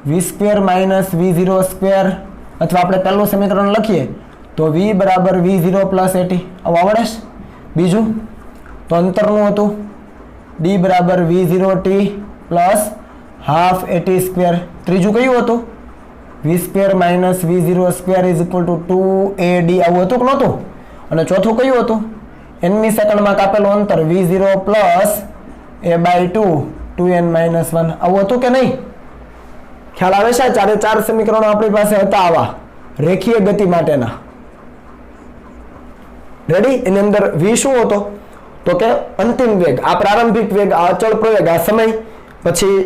v² - v0² અથવા આપણે પહેલું સમીકરણ લખીએ તો v = v0 + at. આવું આવડે છે? બીજું તો અંતરનું હતું d = v0t + ½ at². ત્રીજું કયું હતું? v² - v0² = 2ad. આવું હતું કે નહોતું? અને ચોથું કયું હતું? nમી સેકન્ડમાં કાપેલું અંતર v0 + a/2 2n - 1. આવું હતું કે નહીં? ખ્યાલ આવે છે? ચારે ચાર સમીકરણો આપણી પાસે હતા આવા રેખીય ગતિ માટેના. રેડી? એની અંદર v શું હતો? તો કે અંતિમ વેગ, આ પ્રારંભિક વેગ, આ અચળ પ્રવેગ, આ સમય. પછી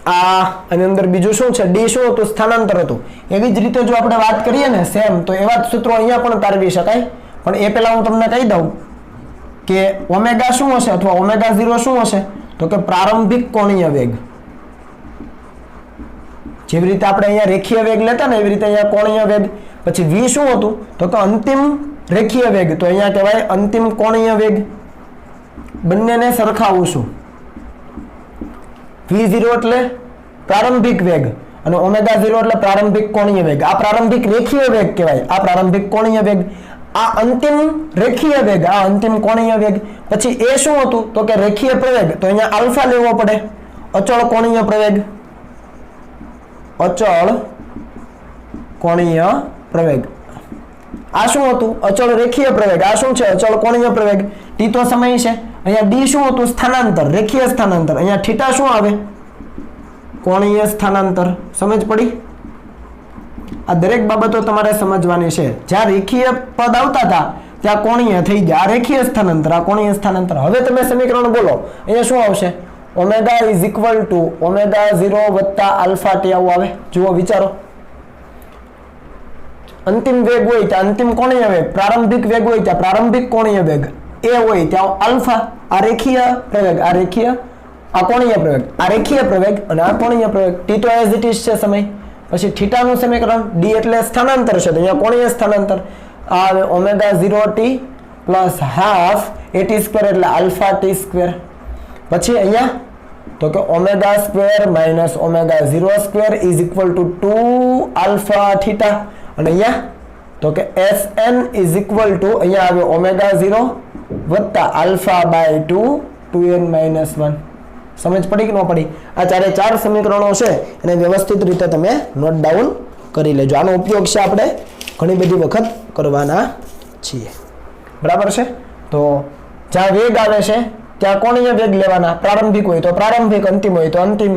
આ આની અંદર બીજું શું છે? d શું હતું? સ્થાનાંતર હતું. એવી જ રીતે જો આપણે વાત કરીએ ને સેમ, તો એવા જ સૂત્રો અહીંયા પણ તારવી શકાય. પણ એ પહેલા હું તમને કહી દઉં કે ઓમેગા શું હશે અથવા ઓમેગા 0 શું હશે? તો કે પ્રારંભિક કોણીય વેગ. જેવી રીતે આપણે અહીંયા રેખીય વેગ લેતા ને એવી રીતે અહીંયા કોણીય વેગ. પછી v શું હતું? તો કે અંતિમ રેખીય વેગ, તો અહીંયા કહેવાય અંતિમ કોણીય વેગ. બંનેને સરખાવું છું. v0 એટલે પ્રારંભિક વેગ અને ઓમેગા 0 એટલે પ્રારંભિક કોણીય વેગ. આ પ્રારંભિક રેખીય વેગ કહેવાય, આ પ્રારંભિક કોણીય વેગ. આ અંતિમ રેખીય વેગ, આ અંતિમ કોણીય વેગ. પછી એ શું હતું? તો કે રેખીય પ્રવેગ, તો અહીંયા આલ્ફા લેવો પડે. અચળ કોણીય પ્રવેગ, અચળ કોણીય પ્રવેગ. આ શું હતું? અચળ રેખીય પ્રવેગ. આ શું છે? અચળ કોણીય પ્રવેગ. t તો સમય છે. અહીંયા d શું હતું? સ્થાનાંતર, રેખીય સ્થાનાંતર. અહીંયા થીટા શું આવે? કોણીય સ્થાનાંતર. સમજ પડી? આ દરેક બાબતો તમારે સમજવાની છે. જ્યાં રેખીય પદ આવતા હતા ત્યાં કોણીય થઈ ગયા. આ રેખીય સ્થાનાંતર, આ કોણીય સ્થાનાંતર. હવે તમે સમીકરણ બોલો. અહીંયા શું આવશે? Omega = omega 0 + alpha t. આવું આવે. જુઓ, વિચારો. અંતિમ વેગ હોય ત્યાં અંતિમ કોણીય વેગ, પ્રારંભિક વેગ હોય ત્યાં પ્રારંભિક કોણીય વેગ, એ હોય ત્યાં આલ્ફા. આ રેખીય પ્રવેગ, આ રેખીય, આ કોણીય પ્રવેગ, આ રેખીય પ્રવેગ અને આ કોણીય પ્રવેગ. t તો એઝ ઇટ ઇઝ છે સમય. પછી થીટાનું સમીકરણ, d એટલે સ્થાનાંતર છે તો અહીંયા કોણીય સ્થાનાંતર. આ આવે ઓમેગા 0t + ½ at² એટલે આલ્ફા t². પછી અહીંયા તો કે ω² - ω02 = 2 આલ્ફા થીટા. અને અહીંયા તો કે Sn અહીંયા આવે ω0 + α/2 2n - 1. સમજ પડી કે ન પડી? આ ચારે ચાર સમીકરણો છે એને વ્યવસ્થિત રીતે તમે નોટ ડાઉન કરી લેજો. આનો ઉપયોગ છે આપણે ઘણી બધી વખત કરવાના છીએ. બરાબર છે? તો જ્યાં વેગ આવે છે ત્યાં કોણીય વેગ લેવાના. પ્રારંભિક હોય તો પ્રારંભિક, અંતિમ હોય તો અંતિમ.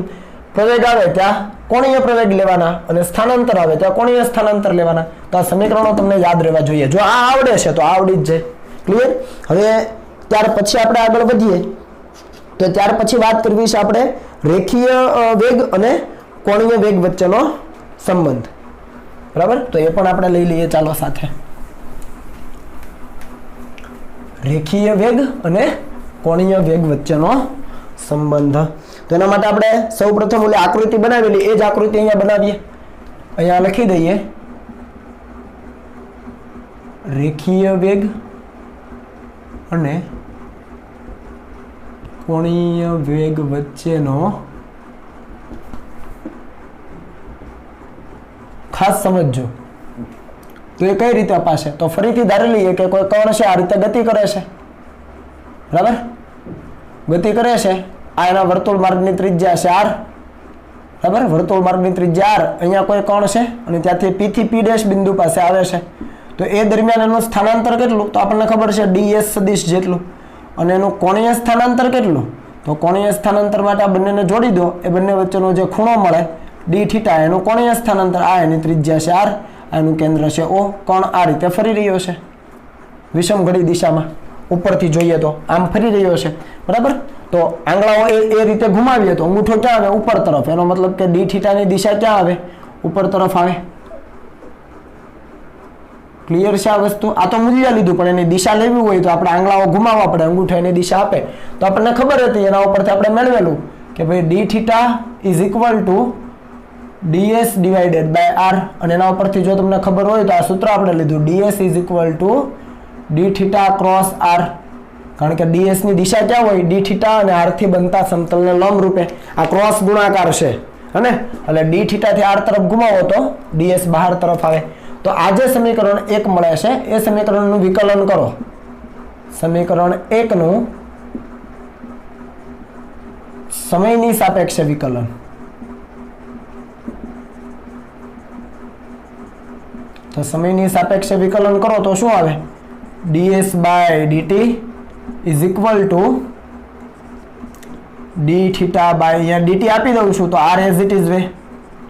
પ્રવેગ આવે ત્યાં કોણીય પ્રવેગ લેવાના અને સ્થાનાંતર આવે ત્યાં કોણીય સ્થાનાંતર લેવાના. તો આ સમીકરણો તમને યાદ રહેવા જોઈએ. જો આ આવડે છે તો આવડી જ જાય. ક્લિયર? હવે ત્યાર પછી આપણે આગળ વધીએ તો ત્યાર પછી વાત કરવી છે આપણે રેખીય વેગ અને કોણીય વેગ વચ્ચેનો સંબંધ. બરાબર? તો એ પણ આપણે લઈ લઈએ ચાલો સાથે. રેખીય વેગ અને કોણીય વેગ વચ્ચેનો સંબંધ. તો એના માટે આપણે સૌપ્રથમ ઓલી આકૃતિ બનાવેલી એ જ આકૃતિ અહીંયા બનાવીએ. અહીંયા લખી દઈએ રેખીય વેગ અને કોણીય વેગ વચ્ચેનો ખાસ સમજજો. તો એ કઈ રીતે અપાશે? તો ફરીથી ધારી લઈએ કે કોઈ કણ છે આ રીતે ગતિ કરે છે. બરાબર? ગતિ કરે છે. આ એના વર્તુળ માર્ગની ત્રિજ્યા છે r. બરાબર? વર્તુળ માર્ગની ત્રિજ્યા r. અહીંયા કોઈ કણ છે અને ત્યાંથી p થી p' બિંદુ પાસે આવે છે. તો એ દરમિયાન એનું સ્થાનાંતર કેટલું? તો આપણને ખબર છે ds સદિશ જેટલું. અને એનું કોણીય સ્થાનાંતર કેટલું? તો કોણીય સ્થાનાંતર માટે આ બંનેને જોડી દો. એ બંને વચ્ચેનો જે ખૂણો મળે d થીટા એનું કોણીય સ્થાનાંતર આ એની ત્રિજ્યા છે r. એનું કેન્દ્ર છે o. કણ આ રીતે ફરી રહ્યો છે વિષમ ઘડી દિશામાં. ઉપરથી જોઈએ તો આમ ફરી રહ્યો છે. બરાબર? તો આંગળાઓ એ રીતે ઘુમાવીએ તો અંગૂઠો ક્યાં આવે? ઉપર તરફ. એનો મતલબ કે d થીટાની દિશા ક્યાં આવે? ઉપર તરફ આવે. ક્લિયર છે આ વસ્તુ? આ તો મૂલ્ય લીધું પણ એની દિશા લેવી હોય તો આપણે આંગળાઓ ઘુમાવવા પડે. અંગૂઠો એની દિશા આપે તો આપણને ખબર હતી એના ઉપરથી આપણે મેળવેલું કે ભાઈ d theta is equal to ds divided by r. અને એના ઉપરથી જો તમને ખબર હોય તો આ સૂત્ર આપણે લીધું ds is equal to d theta cross r. કારણ કે ds ની દિશા ક્યાં હોય? d થીટા અને r થી બનતા સમતલને લંબ રૂપે. આ ક્રોસ ગુણાકાર છે અને એટલે d થીટા થી r તરફ ઘુમાવો તો ds બહાર તરફ આવે. તો આ જે સમીકરણ 1 મળે છે એ સમીકરણનું વિકલન કરો. સમીકરણ 1 નું સમયની સાપેક્ષે વિકલન. તો સમયની સાપેક્ષે વિકલન કરો તો શું આવે? ds by dt is equal to d theta by, અહીંયા dt આપી દઉં છું તો r એઝ ઇટ ઇઝ વે.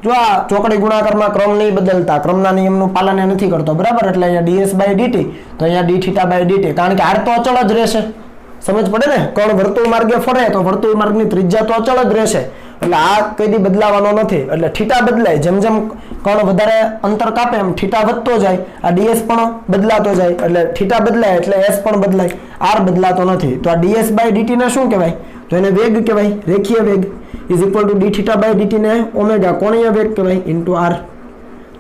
જો આ ચોકડી ગુણાકારમાં ક્રમ નહીં બદલતા, ક્રમના નિયમનું પાલન નથી કરતો. બરાબર? એટલે અહીંયા ds બાય dt તો અહીંયા d થીટા બાય dt. કારણ કે r તો અચળ જ રહેશે. સમજ પડે ને? કણ વર્તુળ માર્ગે ફરે તો વર્તુળ માર્ગની ત્રિજ્યા તો અચળ જ રહેશે. એટલે આ કદી બદલાવાનો નથી. એટલે થીટા બદલાય. જેમ જેમ કણ વધારે અંતર કાપે એમ થીટા વધતો જાય. આ ds પણ બદલાતો જાય. એટલે થીટા બદલાય એટલે s પણ બદલાય. r બદલાતો નથી. તો આ ds બાય dt ને શું કહેવાય? તો એને વેગ કહેવાય. રેખીય વેગ is equal to d theta by dt ને ઓમેગા કોણીય વેગ કહેવાય ઇન્ટુ r.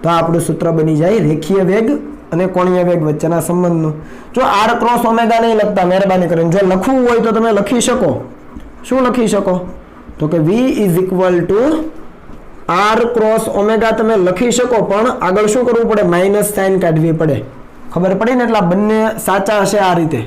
તો આ આપણું સૂત્ર બની જાય રેખીય વેગ અને કોણીય વેગ વચ્ચેના સંબંધનું. જો r ક્રોસ ઓમેગા નહીં લખતા મહેરબાની કરીને. જો લખવું હોય તો તમે લખી શકો. શું લખી શકો? તો કે v is equal two r cross omega તમે લખી શકો પણ આગળ શું કરવું પડે? માઇનસ સાઇન કાઢવી પડે. ખબર પડી ને? એટલે બંને સાચા હશે આ રીતે.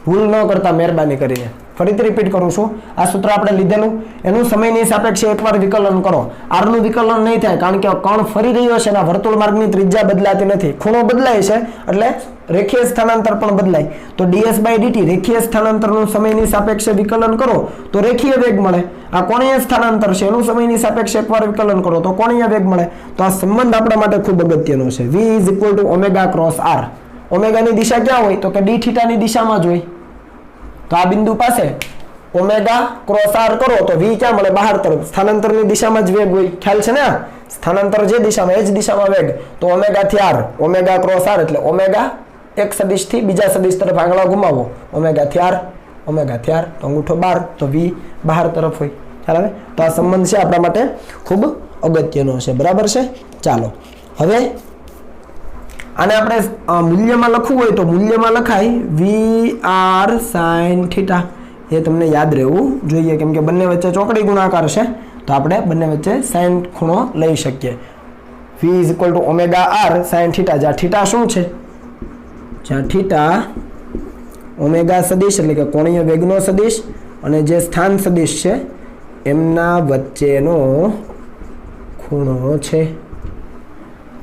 ભૂલ ન કરતા મહેરબાની કરીને. ફરીથી રિપીટ કરું છું. આ સૂત્ર આપણે લીધેલું એનું સમયની સાપેક્ષે એકવાર વિકલન કરો. r નું વિકલન નહીં થાય કારણ કે કણ ફરી રહ્યો છે એના વર્તુળ માર્ગની ત્રિજ્યા બદલાતી નથી. ખૂણો બદલાય છે એટલે રેખીય સ્થાનાંતર પણ બદલાય. તો ds બાય dt રેખીય સ્થાનાંતરનું સમયની સાપેક્ષે વિકલન કરો તો રેખીય વેગ મળે. આ કોણીય સ્થાનાંતર છે એનું સમયની સાપેક્ષે એકવાર વિકલન કરો તો કોણીય વેગ મળે. તો આ સંબંધ આપણા માટે ખૂબ અગત્યનો છે. v is equal two omega cross r. ઓમેગાની દિશા ક્યાં હોય? તો કે d થીટાની દિશામાં જ હોય. તો આ બિંદુ પાસે ઓમેગા ક્રોસ r કરો તો v ક્યાં મળે? બહાર તરફ. સ્થાનાંતરની દિશામાં જ વેગ હોય. ખ્યાલ છે ને? સ્થાનાંતર જે દિશામાં એ જ દિશામાં વેગ. તો ઓમેગા થી r, ઓમેગા ક્રોસ r એટલે ઓમેગા એક સદિશ થી બીજા સદિશ તરફ આંગળા ઘુમાવો. ઓમેગા થી r, ઓમેગા થી r તો અંગૂઠો બહાર તો v બહાર તરફ હોય. ખ્યાલ આવે? તો આ સંબંધ છે આપણા માટે ખૂબ અગત્યનો છે. બરાબર છે? ચાલો હવે આને આપણે મૂલ્યમાં લખવું હોય તો મૂલ્યમાં લખાય vr sin થીટા. એ તમને યાદ રહેવું જોઈએ કેમ કે બંને વચ્ચે ચોકડી ગુણાકાર છે તો આપણે બંને વચ્ચે sin ખૂણો લઈ શકીએ. v is equal two omega r sin theta. જ્યાં થીટા શું છે? જ્યાં થીટા ઓમેગા સદિશ એટલે કે કોણીય વેગનો સદિશ અને જે સ્થાન સદિશ છે એમના વચ્ચેનો ખૂણો છે.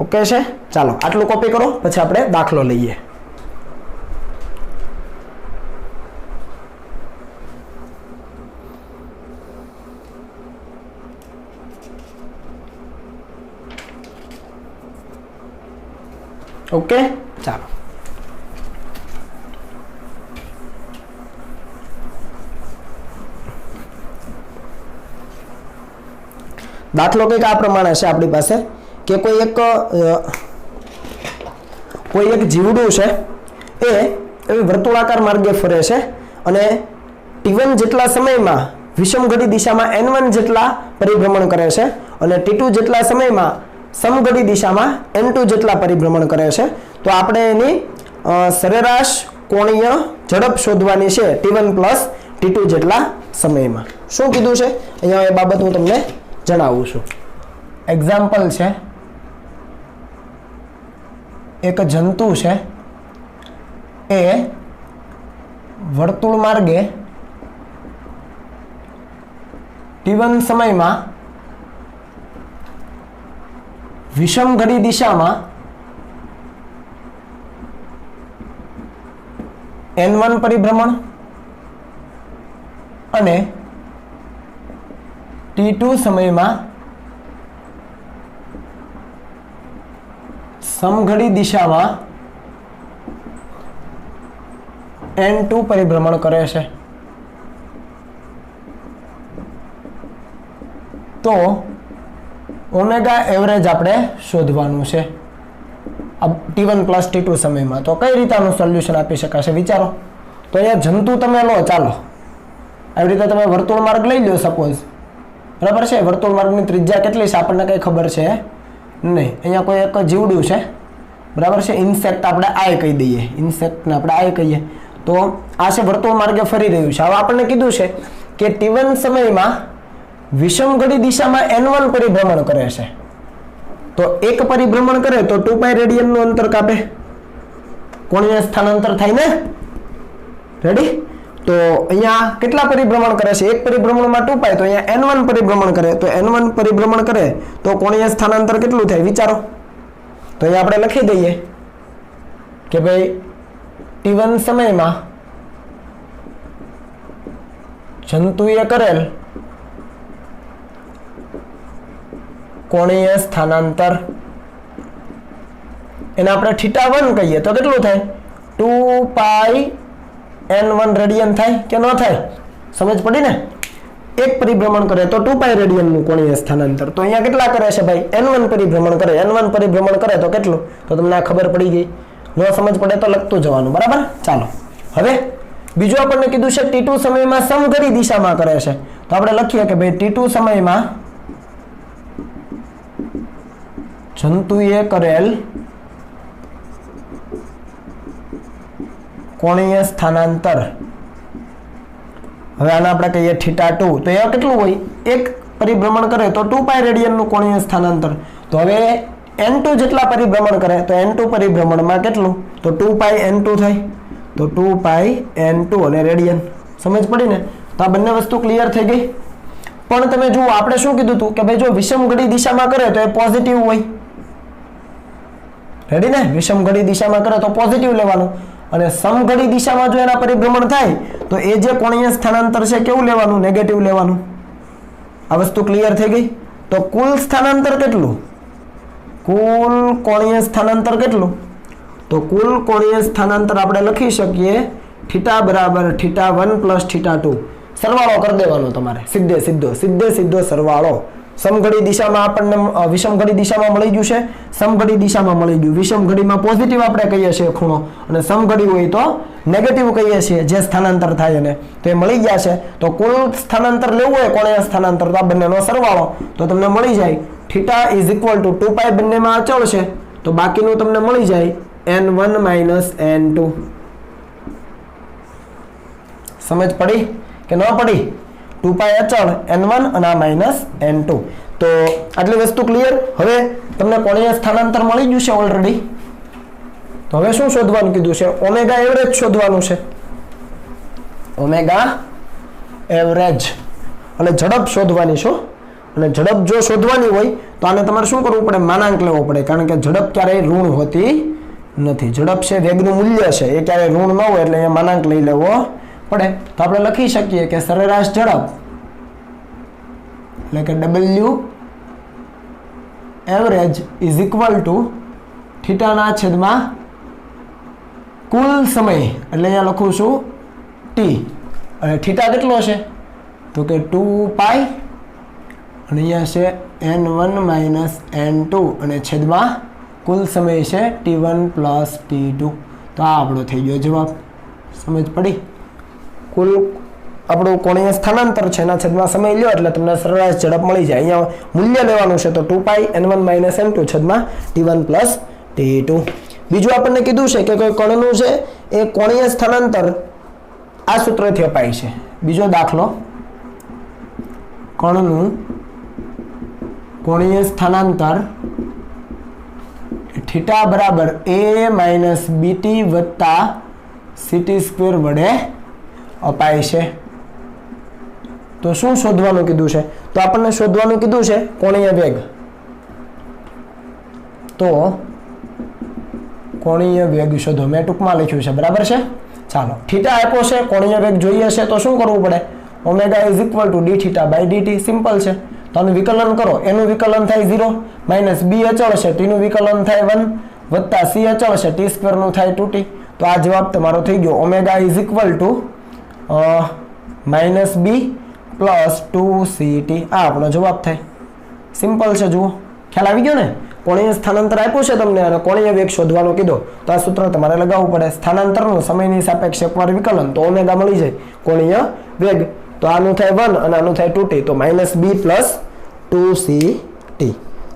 ઓકે છે? ચાલો આટલું કોપી કરો પછી આપણે દાખલો લઈએ. ઓકે, ચાલો. દાખલો કંઈક આ પ્રમાણે છે આપણી પાસે કે કોઈ એક જીવડું છે એ વર્તુળાકાર માર્ગે ફરે છે અને t1 જેટલા સમયમાં વિષમઘડી દિશામાં n1 જેટલા પરિભ્રમણ કરે છે અને t2 જેટલા સમયમાં સમઘડી દિશામાં n2 જેટલા પરિભ્રમણ કરે છે. તો આપણે એની સરેરાશ કોણીય ઝડપ શોધવાની છે t1 પ્લસ t2 જેટલા સમયમાં. શું કીધું છે અહીંયા એ બાબત હું તમને જણાવું છું. એક્ઝામ્પલ છે, એક જંતુ છે એ વર્તુળ માર્ગે t1 સમયમાં વિષમઘડી દિશામાં n1 પરિભ્રમણ અને t2 સમયમાં સમઘડી દિશામાં n2 પરિભ્રમણ કરે છે. તો ઓમેગા એવરેજ આપણે શોધવાનું છે t1 પ્લસ t2 સમયમાં. તો કઈ રીતે આનું સોલ્યુશન આપી શકાશે વિચારો. તો અહીંયા જંતુ તમે લો, ચાલો આવી રીતે તમે વર્તુળ માર્ગ લઈ લો સપોઝ, બરાબર છે. વર્તુળ માર્ગની ત્રિજ્યા કેટલી છે આપણને કઈ ખબર છે નહીં. અહીંયા કોઈ એક જીવડું છે, બરાબર છે. ઇન્સેક્ટ આપણે આય કહી દઈએ, ઇન્સેક્ટને આપણે આય કહીએ. તો આ છે વર્તુળ માર્ગે ફરી રહ્યું છે. હવે આપણને કીધું છે કે t1 સમયમાં વિષમઘડી દિશામાં n1 પરિભ્રમણ કરે છે. તો એક પરિભ્રમણ કરે તો 2π રેડિયનનું અંતર કાપે, કોણીય સ્થાનાંતર થાય ને, રેડી. તો અહીંયા કેટલા પરિભ્રમણ કરે છે? એક પરિભ્રમણમાં 2π, તો અહીંયા n1 પરિભ્રમણ કરે. તો n1 પરિભ્રમણ કરે તો કોણીય સ્થાનાંતર કેટલું થાય વિચારો. તો અહીંયા આપણે લખી દઈએ કે ભાઈ t1 સમયમાં જંતુએ કરેલ કોણીય સ્થાનાંતર એને આપણે θ1 કહીએ તો કેટલું થાય? 2π n1 રેડિયન થાય કે ન થાય? સમજ પડી ને. એક પરિભ્રમણ કરે તો 2π રેડિયનનું કોણીય સ્થાનાંતર. તો અહીંયા કેટલા કરે છે ભાઈ? n1 પરિભ્રમણ કરે. n1 પરિભ્રમણ કરે તો કેટલું? તો તમને આ ખબર પડી ગઈ. ન સમજ પડે તો લખતું જવાનું, બરાબર. ચાલો હવે બીજું આપણને કીધું છે t2 સમયમાં સમઘડી દિશામાં કરે છે. તો આપણે લખીએ કે ભાઈ t2 સમયમાં જંતુએ કરેલ કોણીય સ્થાનાંતર, હવે આને આપણે કહીએ θ2. તો એ કેટલું હોય? એક પરિભ્રમણ કરે તો 2π રેડિયનનું કોણીય સ્થાનાંતર. તો હવે n2 જેટલા પરિભ્રમણ કરે તો n2 પરિભ્રમણમાં કેટલું? તો 2π n2 થાય. તો 2π n2 અને રેડિયન. સમજ પડી ને. તો આ બંને વસ્તુ ક્લિયર થઈ ગઈ. પણ તમે જુઓ આપણે શું કીધું હતું કે ભાઈ જો વિષમઘડી દિશામાં કરે તો એ પોઝિટિવ હોય, રેડી ને. વિષમઘડી દિશામાં કરે તો પોઝિટિવ લેવાનું અને સમઘડી દિશામાં જો એના પરિભ્રમણ થાય તો એ જે કોણીય સ્થાનાંતર છે કેવું લેવાનું? નેગેટિવ લેવાનું. આ વસ્તુ ક્લિયર થઈ ગઈ. તો કુલ સ્થાનાંતર કેટલું? કુલ કોણીય સ્થાનાંતર કેટલું? તો કુલ કોણીય સ્થાનાંતર આપણે લખી શકીએ θ બરાબર θ1 પ્લસ θ2. સરવાળો કરી દેવાનો તમારે, સીધો સરવાળો. સમઘડી દિશામાં આપણને વિષમઘડી દિશામાં મળી ગયું છે, સમઘડી દિશામાં મળી ગયું. વિષમઘડીમાં પોઝિટિવ આપણે કહીએ છીએ ખૂણો અને સમઘડી હોય તો નેગેટિવ કહીએ છીએ જે સ્થાનાંતર થાય એને. તો એ મળી ગયા છે. તો કુલ સ્થાનાંતર લેવું હોય કોણીય સ્થાનાંતર તો આ બંનેનો સરવાળો તો તમને મળી જાય θ ઇઝ ઇક્વલ ટુ 2π, બંનેમાં અચળ છે તો બાકીનું તમને મળી જાય n1 માઇનસ n2. સમજ પડી કે ન પડી? 2π અચળ, n1 અને આ માઇનસ n2. તો આટલી વસ્તુ ક્લિયર. હવે તમને કોણીય સ્થાનાંતર મળી ગયું છે ઓલરેડી. તો હવે શું શોધવાનું કીધું છે? ઓમેગા એવરેજ શોધવાનું છે. ઓમેગા એવરેજ અને ઝડપ શોધવાની છો. અને ઝડપ જો શોધવાની હોય તો આને તમારે શું કરવું પડે? માનાંક લેવો પડે. કારણ કે ઝડપ ક્યારેય ઋણ હોતી નથી. ઝડપ છે વેગનું મૂલ્ય છે, એ ક્યારેય ઋણ ન હોય એટલે અહીંયા માનાંક લઈ લેવો પડે. તો આપણે લખી શકીએ કે સરેરાશ ઝડપ એટલે કે W average is equal to થીટાના છેદમાં કુલ સમય એટલે અહીંયા લખું છું ટી અને થીટા કેટલો છે તો કે 2π અને અહીંયા છે n1 - n2 અને છેદમાં કુલ સમય છે t1 + t2 તો આ આપણો થઈ ગયો જવાબ સમજ પડી કુલ આપણું કોણીય સ્થાનાંતર છે એના છેદમાં સમય લ્યો એટલે તમને સરેરાશ ઝડપ મળી જાય અહીંયા મૂલ્ય લેવાનું છે તો 2π n1 - n2 છેદમાં t1 + t2 બીજું આપણને કીધું છે કે કોઈ કણનું છે એ કોણીય સ્થાનાંતર આ સૂત્રથી અપાય છે બીજો દાખલો કણનું કોણીય સ્થાનાંતર થીટા બરાબર a - bt વત્તા ct² વડે અપાય છે તો શું શોધવાનું કીધું છે તો આપણને શોધવાનું કીધું છે કોણીય વેગ તો કોણીય વેગ શોધો મેં ટૂંકમાં લખ્યું છે બરાબર છે ચાલો થીટા આપ્યો છે કોણીય વેગ જોઈએ છે તો શું કરવું પડે ઓમેગા = dθ/dt સિમ્પલ છે તો આનું વિકલન કરો એનું વિકલન થાય 0 - b અચળ છે t નું વિકલન થાય 1 વત્તા c અચળ છે t² નું થાય 2t તો આ જવાબ તમારો થઈ ગયો ઓમેગા = -b + 2ct આ આપણો જવાબ થાય સિમ્પલ છે જુઓ ખ્યાલ આવી ગયો ને કોણીય સ્થાનાંતર આપ્યું છે તમને અને કોણીય વેગ શોધવાનો કીધો તો આ સૂત્ર તમારે લગાવવું પડે સ્થાનાંતરનું સમયની સાપેક્ષે એકવાર વિકલન તો ઓમેગા મળી જાય કોણીય વેગ તો આનું થાય 1 અને આનું થાય 2t તો -b + 2ct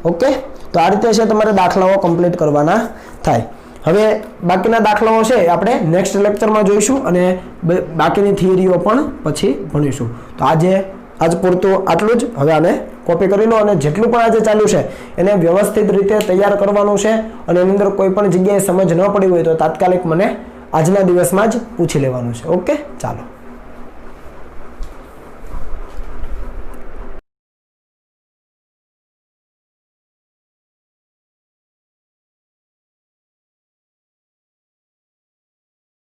ઓકે તો આ રીતે છે તમારે દાખલાઓ કમ્પ્લીટ કરવાના થાય હવે બાકીના દાખલાઓ છે આપણે નેક્સ્ટ લેક્ચરમાં જોઈશું અને બાકીની થિયરીઓ પણ પછી ભણીશું તો આજ પૂરતું આટલું જ હવે આને કોપી કરી લો અને જેટલું પણ આજે ચાલ્યું છે એને વ્યવસ્થિત રીતે તૈયાર કરવાનું છે અને એની અંદર કોઈ પણ જગ્યાએ સમજ ન પડી હોય તો તાત્કાલિક મને આજના દિવસમાં જ પૂછી લેવાનું છે ઓકે ચાલો